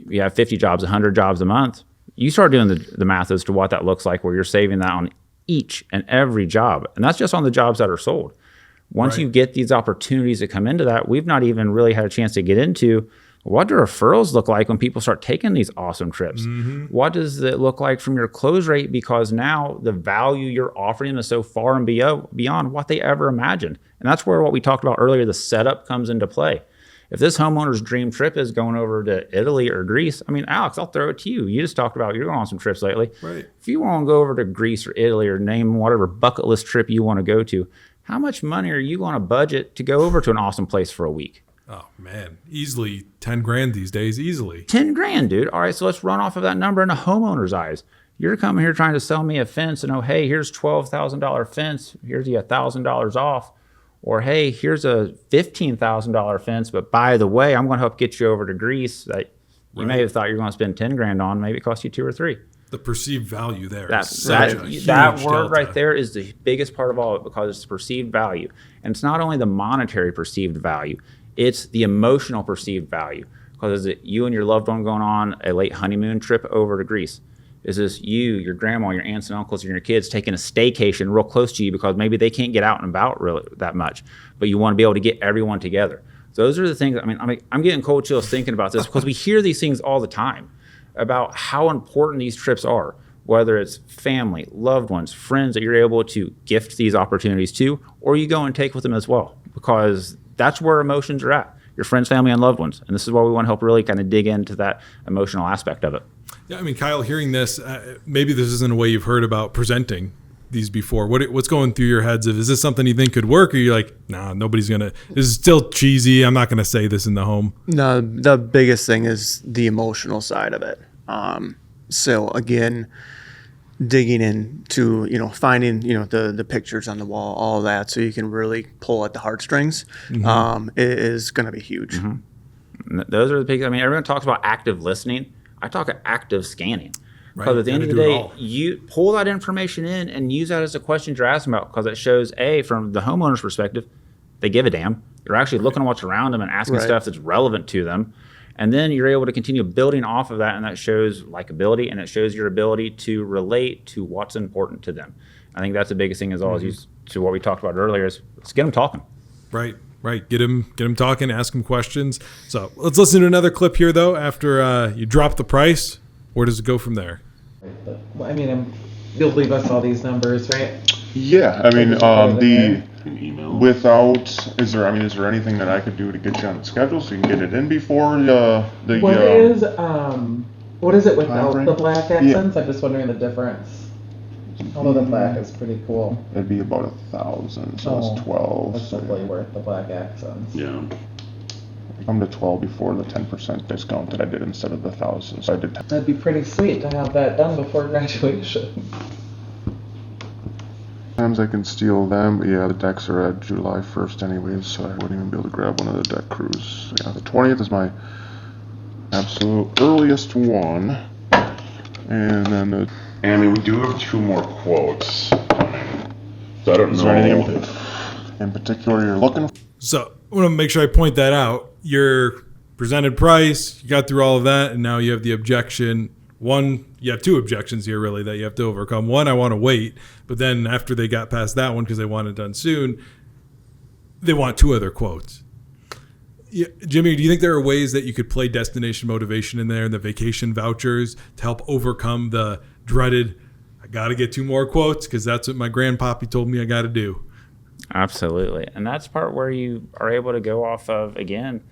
You have 50 jobs, 100 jobs a month. You start doing the math as to what that looks like, where you're saving that on each and every job. And that's just on the jobs that are sold. Once you get these opportunities that come into that, we've not even really had a chance to get into what do referrals look like when people start taking these awesome trips? What does it look like from your close rate? Because now the value you're offering them is so far and beyond what they ever imagined. And that's where what we talked about earlier, the setup comes into play. If this homeowner's dream trip is going over to Italy or Greece, Alex, I'll throw it to you. You just talked about you're going on some trips lately. Right. If you want to go over to Greece or Italy or name whatever bucket list trip you want to go to, how much money are you going to budget to go over to an awesome place for a week? Oh man, easily 10 grand these days, easily. 10 grand, dude. All right, so let's run off of that number in a homeowner's eyes. You're coming here trying to sell me a fence and, oh, hey, here's $12,000 fence. Here's you $1,000 off. Or, hey, here's a $15,000 fence, but by the way, I'm going to help get you over to Greece that you may have thought you were going to spend 10 grand on. Maybe it cost you 2 or 3. The perceived value there. That word right there is the biggest part of all of it, because it's the perceived value. And it's not only the monetary perceived value, it's the emotional perceived value. Because is it you and your loved one going on a late honeymoon trip over to Greece? Is this you, your grandma, your aunts and uncles, and your kids taking a staycation real close to you because maybe they can't get out and about really that much, but you want to be able to get everyone together? Those are the things. I'm getting cold chills thinking about this, because we hear these things all the time about how important these trips are, whether it's family, loved ones, friends that you're able to gift these opportunities to, or you go and take with them as well, because that's where emotions are at. Your friends, family, and loved ones. And this is why we want to help really kind of dig into that emotional aspect of it. Yeah, Kyle, hearing this, maybe this isn't a way you've heard about presenting these before. What's going through your heads? Is this something you think could work, or you're like, nah, nobody's gonna, this is still cheesy, I'm not gonna say this in the home? No, the biggest thing is the emotional side of it. So again, digging into, finding, the pictures on the wall, all of that, so you can really pull at the heartstrings, is going to be huge. Those are the big, everyone talks about active listening. I talk active scanning. Right. Because at the end of the day, you pull that information in and use that as the questions you're asking about, because it shows, from the homeowner's perspective, they give a damn. They're actually looking at what's around them and asking stuff that's relevant to them. And then you're able to continue building off of that, and that shows likability, and it shows your ability to relate to what's important to them. I think that's the biggest thing as well, as to what we talked about earlier, is let's get them talking. Right. Get him talking, ask him questions. So let's listen to another clip here, though. After you drop the price, where does it go from there? Well, I mean, you'll leave us all these numbers, right? Yeah, I mean, An email. without, is there anything that I could do to get you on the schedule so you can get it in before the What is it without timeframe? the black accents? I'm just wondering the difference. Although the black is pretty cool. It'd be about 1,000, so it's 12. That's So definitely worth the black accents. Yeah. come to 12 before the 10% discount that I did instead of the 1,000. So I did 10. That'd be pretty sweet to have that done before graduation. Sometimes I can steal them, but yeah, the decks are at July 1st anyways, so I wouldn't even be able to grab one of the deck crews. So yeah, the 20th is my absolute earliest one. And then the, And I mean, we do have 2 more quotes coming. So I don't is know. there anything in particular you're looking for? So I want to make sure I point that out. Your presented price, you got through all of that, and now you have the objection. One, you have 2 objections here, really, that you have to overcome. One, I want to wait. But then after they got past that one, because they want it done soon, they want 2 other quotes. Yeah, Jimmy, do you think there are ways that you could play destination motivation in there and the vacation vouchers to help overcome the dreaded, I got to get 2 more quotes because that's what my grandpappy told me I got to do? Absolutely. And that's part where you are able to go off of, again,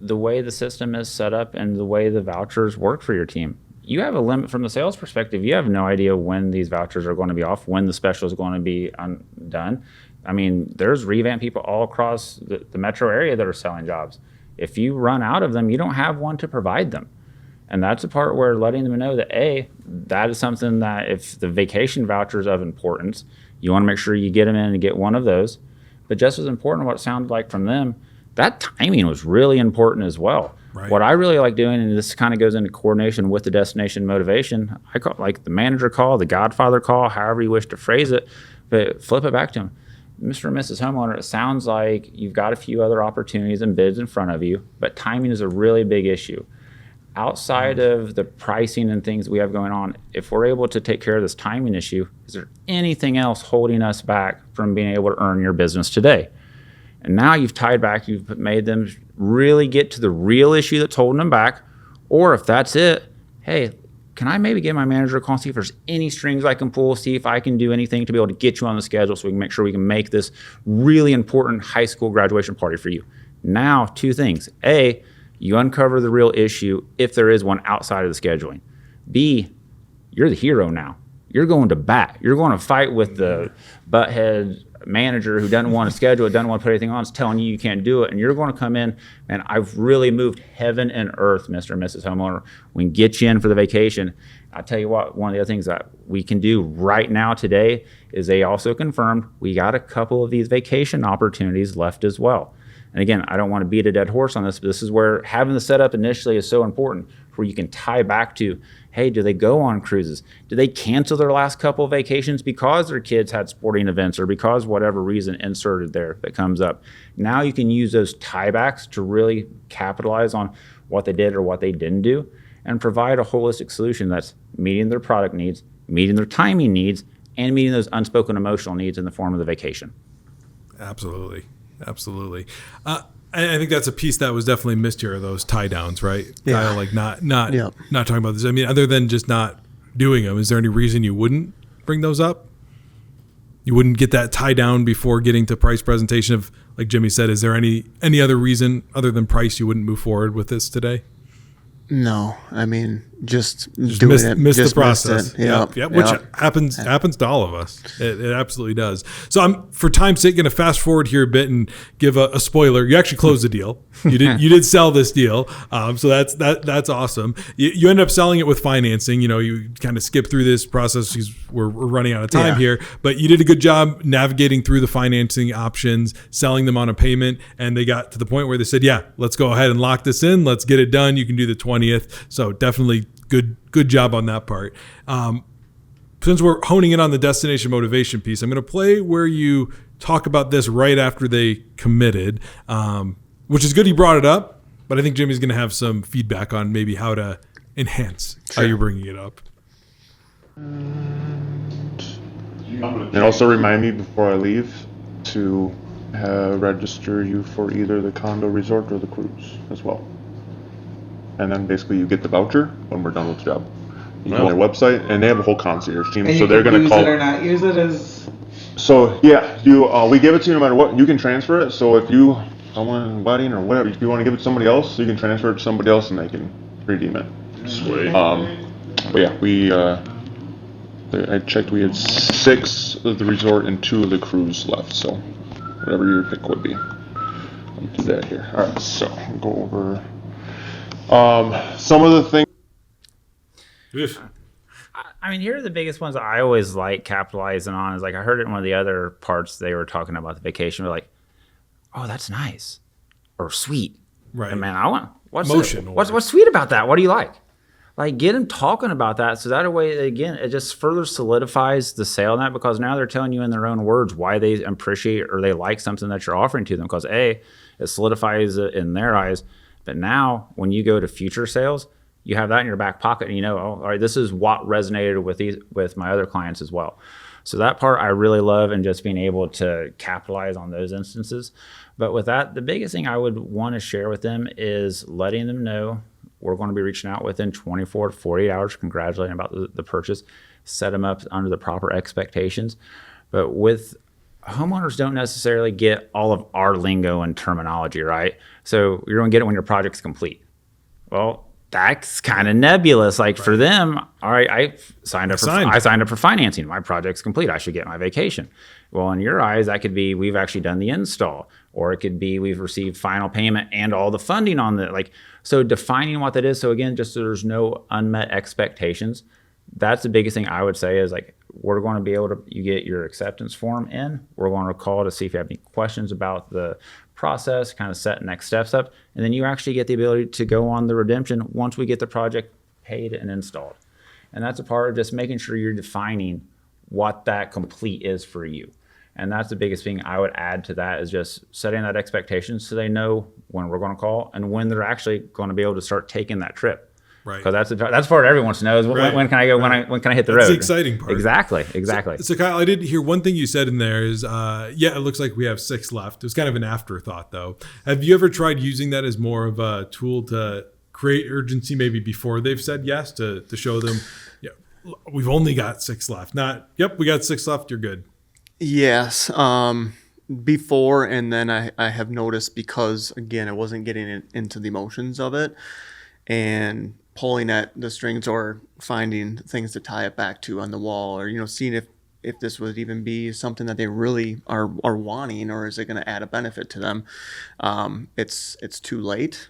the way the system is set up and the way the vouchers work for your team. You have a limit from the sales perspective. You have no idea when these vouchers are going to be off, when the special is going to be done. I mean, there's revamp people all across the metro area that are selling jobs. If you run out of them, you don't have one to provide them. And that's the part where letting them know that, A, that is something that if the vacation voucher is of importance, you want to make sure you get them in and get one of those. But just as important, what it sounded like from them, that timing was really important as well. Right. What I really like doing, and this kind of goes into coordination with the destination motivation, I call it like the manager call, the Godfather call, however you wish to phrase it, but flip it back to them. Mr. and Mrs. Homeowner, it sounds like you've got a few other opportunities and bids in front of you, but timing is a really big issue. Outside of the pricing and things we have going on, if we're able to take care of this timing issue, is there anything else holding us back from being able to earn your business today? And now you've tied back, you've made them really get to the real issue that's holding them back. Or if that's it, hey, can I maybe get my manager a call and see if there's any strings I can pull, see if I can do anything to be able to get you on the schedule so we can make sure we can make this really important high school graduation party for you. Now, 2 things. A, you uncover the real issue if there is one outside of the scheduling. B, you're the hero now. You're going to bat. You're going to fight with the butthead manager who doesn't want to schedule it, doesn't want to put anything on, is telling you can't do it, and you're going to come in, and I've really moved heaven and earth, Mr. and Mrs. Homeowner. We can get you in for the vacation. I'll tell you what, one of the other things that we can do right now today is they also confirmed we got a couple of these vacation opportunities left as well. And again, I don't want to beat a dead horse on this, but this is where having the setup initially is so important, where you can tie back to, hey, do they go on cruises? Do they cancel their last couple of vacations because their kids had sporting events or because whatever reason inserted there that comes up? Now you can use those tiebacks to really capitalize on what they did or what they didn't do and provide a holistic solution that's meeting their product needs, meeting their timing needs, and meeting those unspoken emotional needs in the form of the vacation. Absolutely. I think that's a piece that was definitely missed here, those tie downs, right? Yeah. Kyle, like not talking about this. I mean, other than just not doing them, is there any reason you wouldn't bring those up? You wouldn't get that tie down before getting to price presentation of, like Jimmy said, is there any other reason other than price you wouldn't move forward with this today? No, I mean, just doing it. Miss just the process. missed it. Yep. Which happens to all of us. It absolutely does. So I'm, for time's sake, going to fast forward here a bit and give a spoiler. You actually closed the deal. You did sell this deal. So that's awesome. You end up selling it with financing. You know, you kind of skip through this process because we're running out of time here. But you did a good job navigating through the financing options, selling them on a payment, and they got to the point where they said, "Yeah, let's go ahead and lock this in. Let's get it done. You can do the 20th." So definitely good job on that part. Since we're honing in on the destination motivation piece, I'm going to play where you talk about this right after they committed, which is good. You brought it up But I think Jimmy's going to have some feedback on maybe how to enhance how you're bringing it up. And also remind me before I leave to register you for either the condo resort or the cruise as well. And then basically you get the voucher when we're done with the job. You go on their website, and they have a whole concierge team, And so you they're can going to use call. it or not use it as. So yeah, we give it to you no matter what. You can transfer it. So if you someone wedding or whatever, if you want to give it to somebody else, you can transfer it to somebody else, and they can redeem it. Sweet. But yeah, I checked. We had 6 of the resort and 2 of the cruise left. So whatever your pick would be. I'll do that here. All right. So I'll go over some of the things. I mean, here are the biggest ones I always like capitalizing on. Is like I heard it in one of the other parts they were talking about the vacation. We're like, oh, that's nice or sweet. Right. And man, I want what's Motion what's sweet about that? What do you like? Like get them talking about that, so that way again it just further solidifies the sale on that, because now they're telling you in their own words why they appreciate or they like something that you're offering to them. Because it solidifies it in their eyes. But now when you go to future sales, you have that in your back pocket, and you know, oh, all right, this is what resonated with my other clients as well. So that part I really love, and just being able to capitalize on those instances. But with that, the biggest thing I would want to share with them is letting them know we're going to be reaching out within 24 to 48 hours, congratulating about the purchase, set them up under the proper expectations. But with homeowners don't necessarily get all of our lingo and terminology, right? So you're going to get it when your project's complete. Well, that's kind of nebulous. Like for them, all right, I signed up for financing. My project's complete. I should get my vacation. Well, in your eyes, that could be we've actually done the install, or it could be we've received final payment and all the funding on the So defining what that is. So again, just so there's no unmet expectations. That's the biggest thing I would say is like we're going to be able to. You get your acceptance form in. We're going to call to see if you have any questions about the process, kind of set next steps up, and then you actually get the ability to go on the redemption once we get the project paid and installed. And that's a part of just making sure you're defining what that complete is for you. And that's the biggest thing I would add to that is just setting that expectation so they know when we're going to call and when they're actually going to be able to start taking that trip. Right. Because that's part everyone wants to know is when can I go, when can I hit the road? That's the exciting part. Exactly. So Kyle, I did hear one thing you said in there is, it looks like we have 6 left. It was kind of an afterthought though. Have you ever tried using that as more of a tool to create urgency maybe before they've said yes to show them, we've only got 6 left. Not, we got 6 left, you're good. Yes. Before, and then I have noticed because, again, I wasn't getting into the emotions of it and pulling at the strings or finding things to tie it back to on the wall, or, seeing if this would even be something that they really are wanting, or is it going to add a benefit to them? It's too late.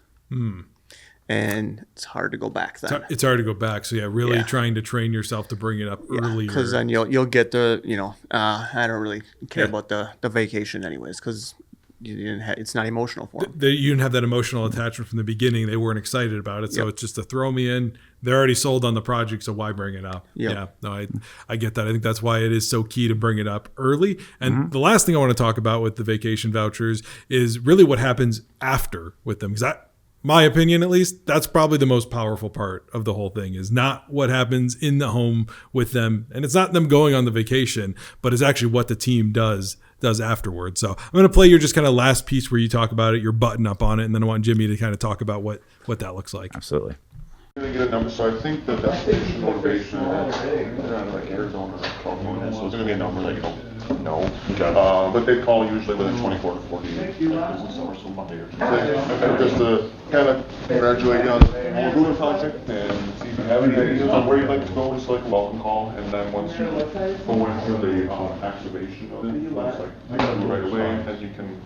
And it's hard to go back then. It's hard to go back. So really trying to train yourself to bring it up earlier. Because then you'll get the, I don't really care about the vacation anyways, because it's not emotional for them. You didn't have that emotional attachment from the beginning. They weren't excited about it. So it's just to throw me in. They're already sold on the project, so why bring it up? Yep. Yeah, no, I get that. I think that's why it is so key to bring it up early. And the last thing I want to talk about with the vacation vouchers is really what happens after with them. Because my opinion, at least, that's probably the most powerful part of the whole thing is not what happens in the home with them. And it's not them going on the vacation, but it's actually what the team does afterwards. So I'm going to play your just kind of last piece where you talk about it, your button up on it, and then I want Jimmy to kind of talk about what that looks like. Absolutely. I'm gonna get a number, so I think the destination motivation like Arizona or California, so it's gonna be a number that you don't know. But they call usually within 24 to 48 business hours, so Monday or Tuesday. Just to kind of congratulate you on the moving project and see if you have any ideas on where you'd like to go, just like a welcome call. And then once you go into the activation of it, it's like they can do right away, and you can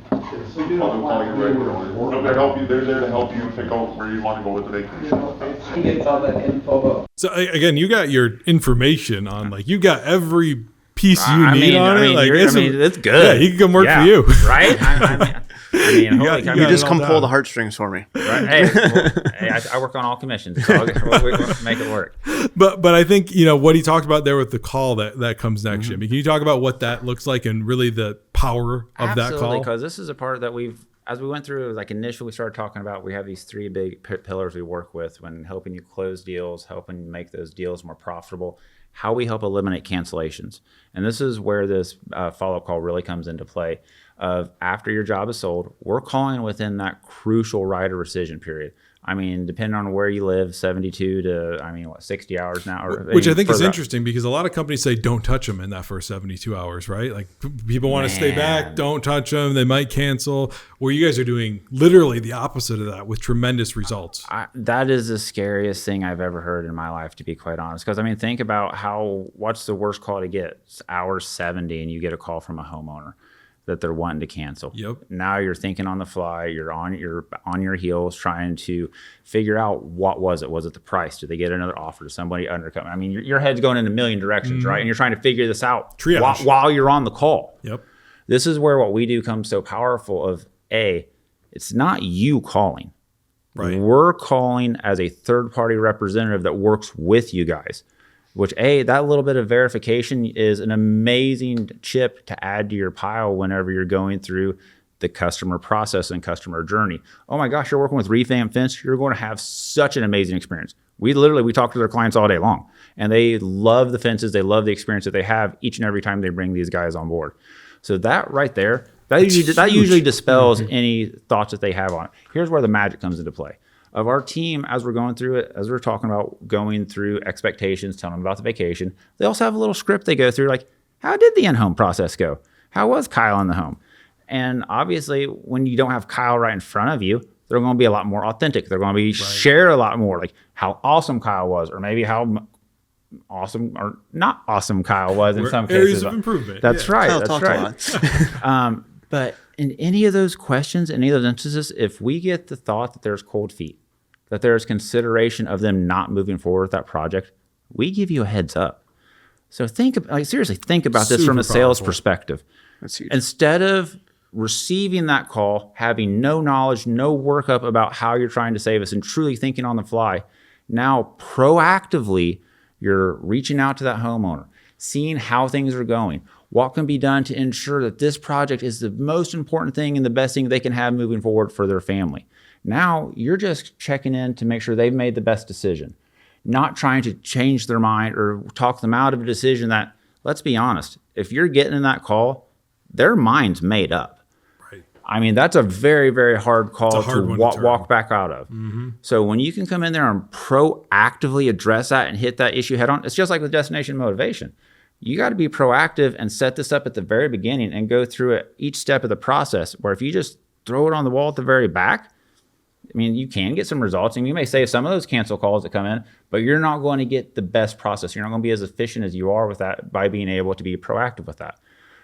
call you right away. They're there to help you pick out where you want to go with the vacation. He gets all that info. So again, you got your information on, like, you got every piece you need on it. Like, it's good. Yeah, he can come work for you. Right? You just come pull the heartstrings for me. Right? Hey, I work on all commissions, so we'll make it work. But I think, what he talked about there with the call that comes next, Jimmy. Can you talk about what that looks like and really the power of that call? Because this is a part that we've as we went through, like initially we started talking about, we have these three big pillars we work with when helping you close deals, helping make those deals more profitable, how we help eliminate cancellations. And this is where this follow-up call really comes into play. Of after your job is sold, we're calling within that crucial right of rescission period. I mean, depending on where you live, 72 to, 60 hours now. Which I think is interesting because a lot of companies say don't touch them in that first 72 hours, right? Like people want to stay back, don't touch them, they might cancel. Where you guys are doing literally the opposite of that with tremendous results. That is the scariest thing I've ever heard in my life, to be quite honest. Because, think about what's the worst call to get? It's hour 70 and you get a call from a homeowner that they're wanting to cancel. Yep. Now you're thinking on the fly. You're on your heels trying to figure out what was it. Was it the price? Did they get another offer? Did somebody undercut? Your head's going in a million directions, right? And you're trying to figure this out while you're on the call. Yep. This is where what we do comes so powerful. Of it's not you calling. Right. We're calling as a third-party representative that works with you guys. Which, that little bit of verification is an amazing chip to add to your pile whenever you're going through the customer process and customer journey. Oh my gosh, you're working with Revamp Fence. You're going to have such an amazing experience. We talk to their clients all day long, and they love the fences. They love the experience that they have each and every time they bring these guys on board. So that right there, that usually dispels any thoughts that they have on it. Here's where the magic comes into play. Of our team, as we're going through it, as we're talking about going through expectations, telling them about the vacation, they also have a little script they go through, like, how did the in-home process go? How was Kyle in the home? And obviously, when you don't have Kyle right in front of you, they're going to be a lot more authentic. They're going to be share a lot more, like how awesome Kyle was, or maybe how awesome or not awesome Kyle was in some cases. Areas of improvement. That's right. Kyle That's talked a lot. But in any of those questions, any of those instances, if we get the thought that there's cold feet, that there's consideration of them not moving forward with that project, we give you a heads up. So seriously think about this from a sales perspective. That's huge. Instead of receiving that call, having no knowledge, no workup about how you're trying to save us, and truly thinking on the fly, now proactively you're reaching out to that homeowner, seeing how things are going, what can be done to ensure that this project is the most important thing and the best thing they can have moving forward for their family. Now you're just checking in to make sure they've made the best decision, not trying to change their mind or talk them out of a decision that, let's be honest, if you're getting in that call, their mind's made up. Right. That's a very, very hard call to walk back out of. Mm-hmm. So when you can come in there and proactively address that and hit that issue head on, it's just like with destination motivation. You got to be proactive and set this up at the very beginning and go through it each step of the process, where if you just throw it on the wall at the very back, you can get some results, and you may save some of those cancel calls that come in, but you're not going to get the best process. You're not going to be as efficient as you are with that by being able to be proactive with that.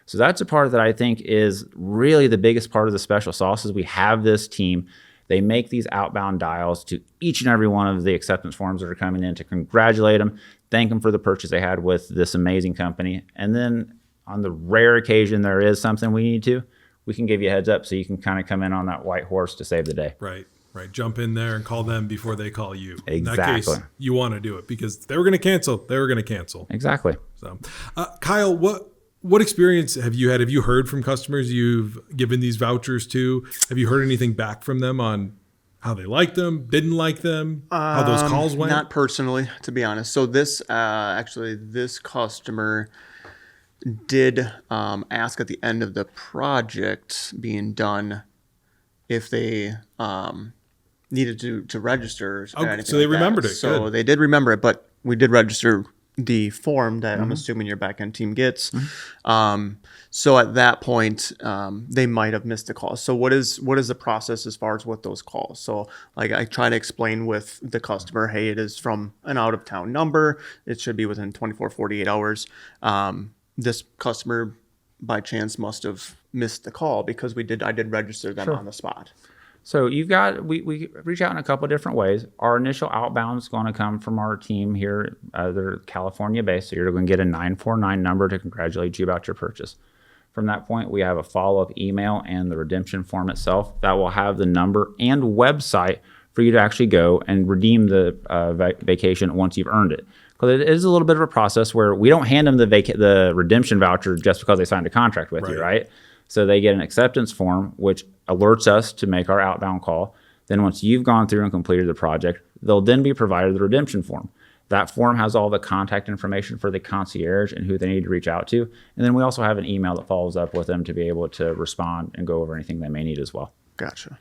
So that's a part that I think is really the biggest part of the special sauce is we have this team. They make these outbound dials to each and every one of the acceptance forms that are coming in to congratulate them, thank them for the purchase they had with this amazing company. And then on the rare occasion there is something we need to, we can give you a heads up so you can kind of come in on that white horse to save the day. Right. Jump in there and call them before they call you. Exactly. In that case, you want to do it because they were going to cancel. Exactly. So, Kyle, what experience have you had? Have you heard from customers you've given these vouchers to? Have you heard anything back from them on how they liked them, didn't like them, how those calls went? Not personally, to be honest. So this customer did ask at the end of the project being done if they needed to register. Okay, so they remembered it. So Good. they did remember it, but we did register the form that I'm assuming your back-end team gets. So at that point, they might have missed the call. So what is the process as far as what those calls? So like I try to explain with the customer, hey, it is from an out-of-town number. It should be within 24, 48 hours. This customer by chance must have missed the call because I did register them on the spot. So we reach out in a couple of different ways. Our initial outbound is going to come from our team here. They're California based, so you're going to get a 949 number to congratulate you about your purchase. From that point, we have a follow-up email and the redemption form itself that will have the number and website for you to actually go and redeem the vacation once you've earned it. Because it is a little bit of a process where we don't hand them the redemption voucher just because they signed a contract with you, right? So they get an acceptance form, which alerts us to make our outbound call. Then once you've gone through and completed the project, they'll then be provided the redemption form. That form has all the contact information for the concierge and who they need to reach out to. And then we also have an email that follows up with them to be able to respond and go over anything they may need as well. Gotcha.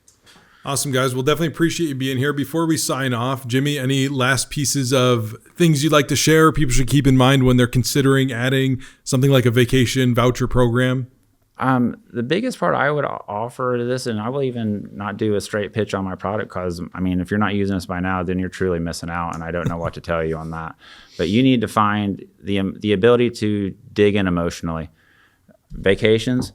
Awesome, guys. We'll definitely appreciate you being here. Before we sign off, Jimmy, any last pieces of things you'd like to share people should keep in mind when they're considering adding something like a vacation voucher program? The biggest part I would offer to this, and I will even not do a straight pitch on my product because, I mean, if you're not using this by now, then you're truly missing out, and I don't know what to tell you on that. But you need to find the ability to dig in emotionally. Vacations,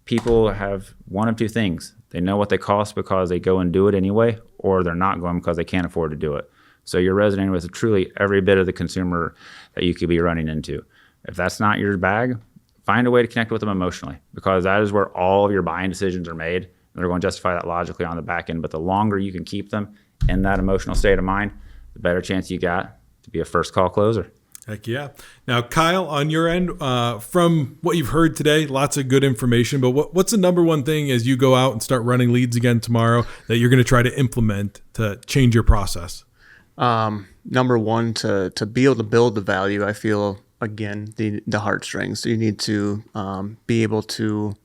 people have one of two things. They know what they cost because they go and do it anyway, or they're not going because they can't afford to do it. So you're resonating with truly every bit of the consumer that you could be running into. If that's not your bag, find a way to connect with them emotionally, because that is where all of your buying decisions are made. And they're going to justify that logically on the back end. But the longer you can keep them in that emotional state of mind, the better chance you got to be a first call closer. Heck yeah. Now, Kyle, on your end, from what you've heard today, lots of good information. But what's the number one thing as you go out and start running leads again tomorrow that you're going to try to implement to change your process? Number one, to be able to build the value, I feel, again, the heartstrings. You need to be able to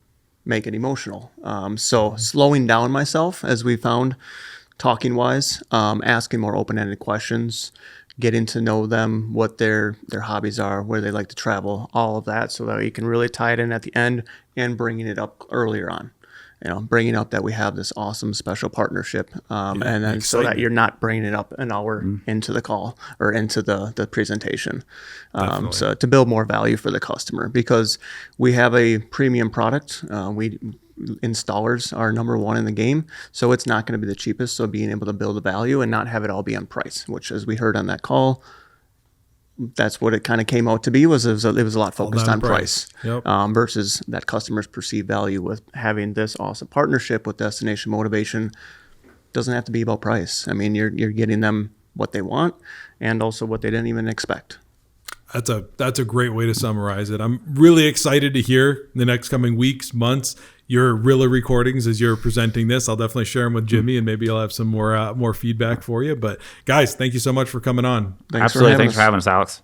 make it emotional. So slowing down myself, as we found, talking wise, asking more open-ended questions, getting to know them, what their hobbies are, where they like to travel, all of that, so that you can really tie it in at the end and bringing it up earlier on. Bringing up that we have this awesome special partnership, and then so that you're not bringing it up an hour into the call or into the presentation. So to build more value for the customer, because we have a premium product. Installers are number one in the game, so it's not going to be the cheapest. So being able to build a value and not have it all be on price, which, as we heard on that call, that's what it kind of came out to be. It was a lot focused on price. Yep. Versus that customers perceive value with having this awesome partnership with Destination Motivation. Doesn't have to be about price. I mean, you're getting them what they want and also what they didn't even expect. That's a great way to summarize it. I'm really excited to hear in the next coming weeks, months, your Rilla recordings as you're presenting this. I'll definitely share them with Jimmy, and maybe I'll have some more feedback for you. But guys, thank you so much for coming on. Absolutely. Thanks for having us, Alex.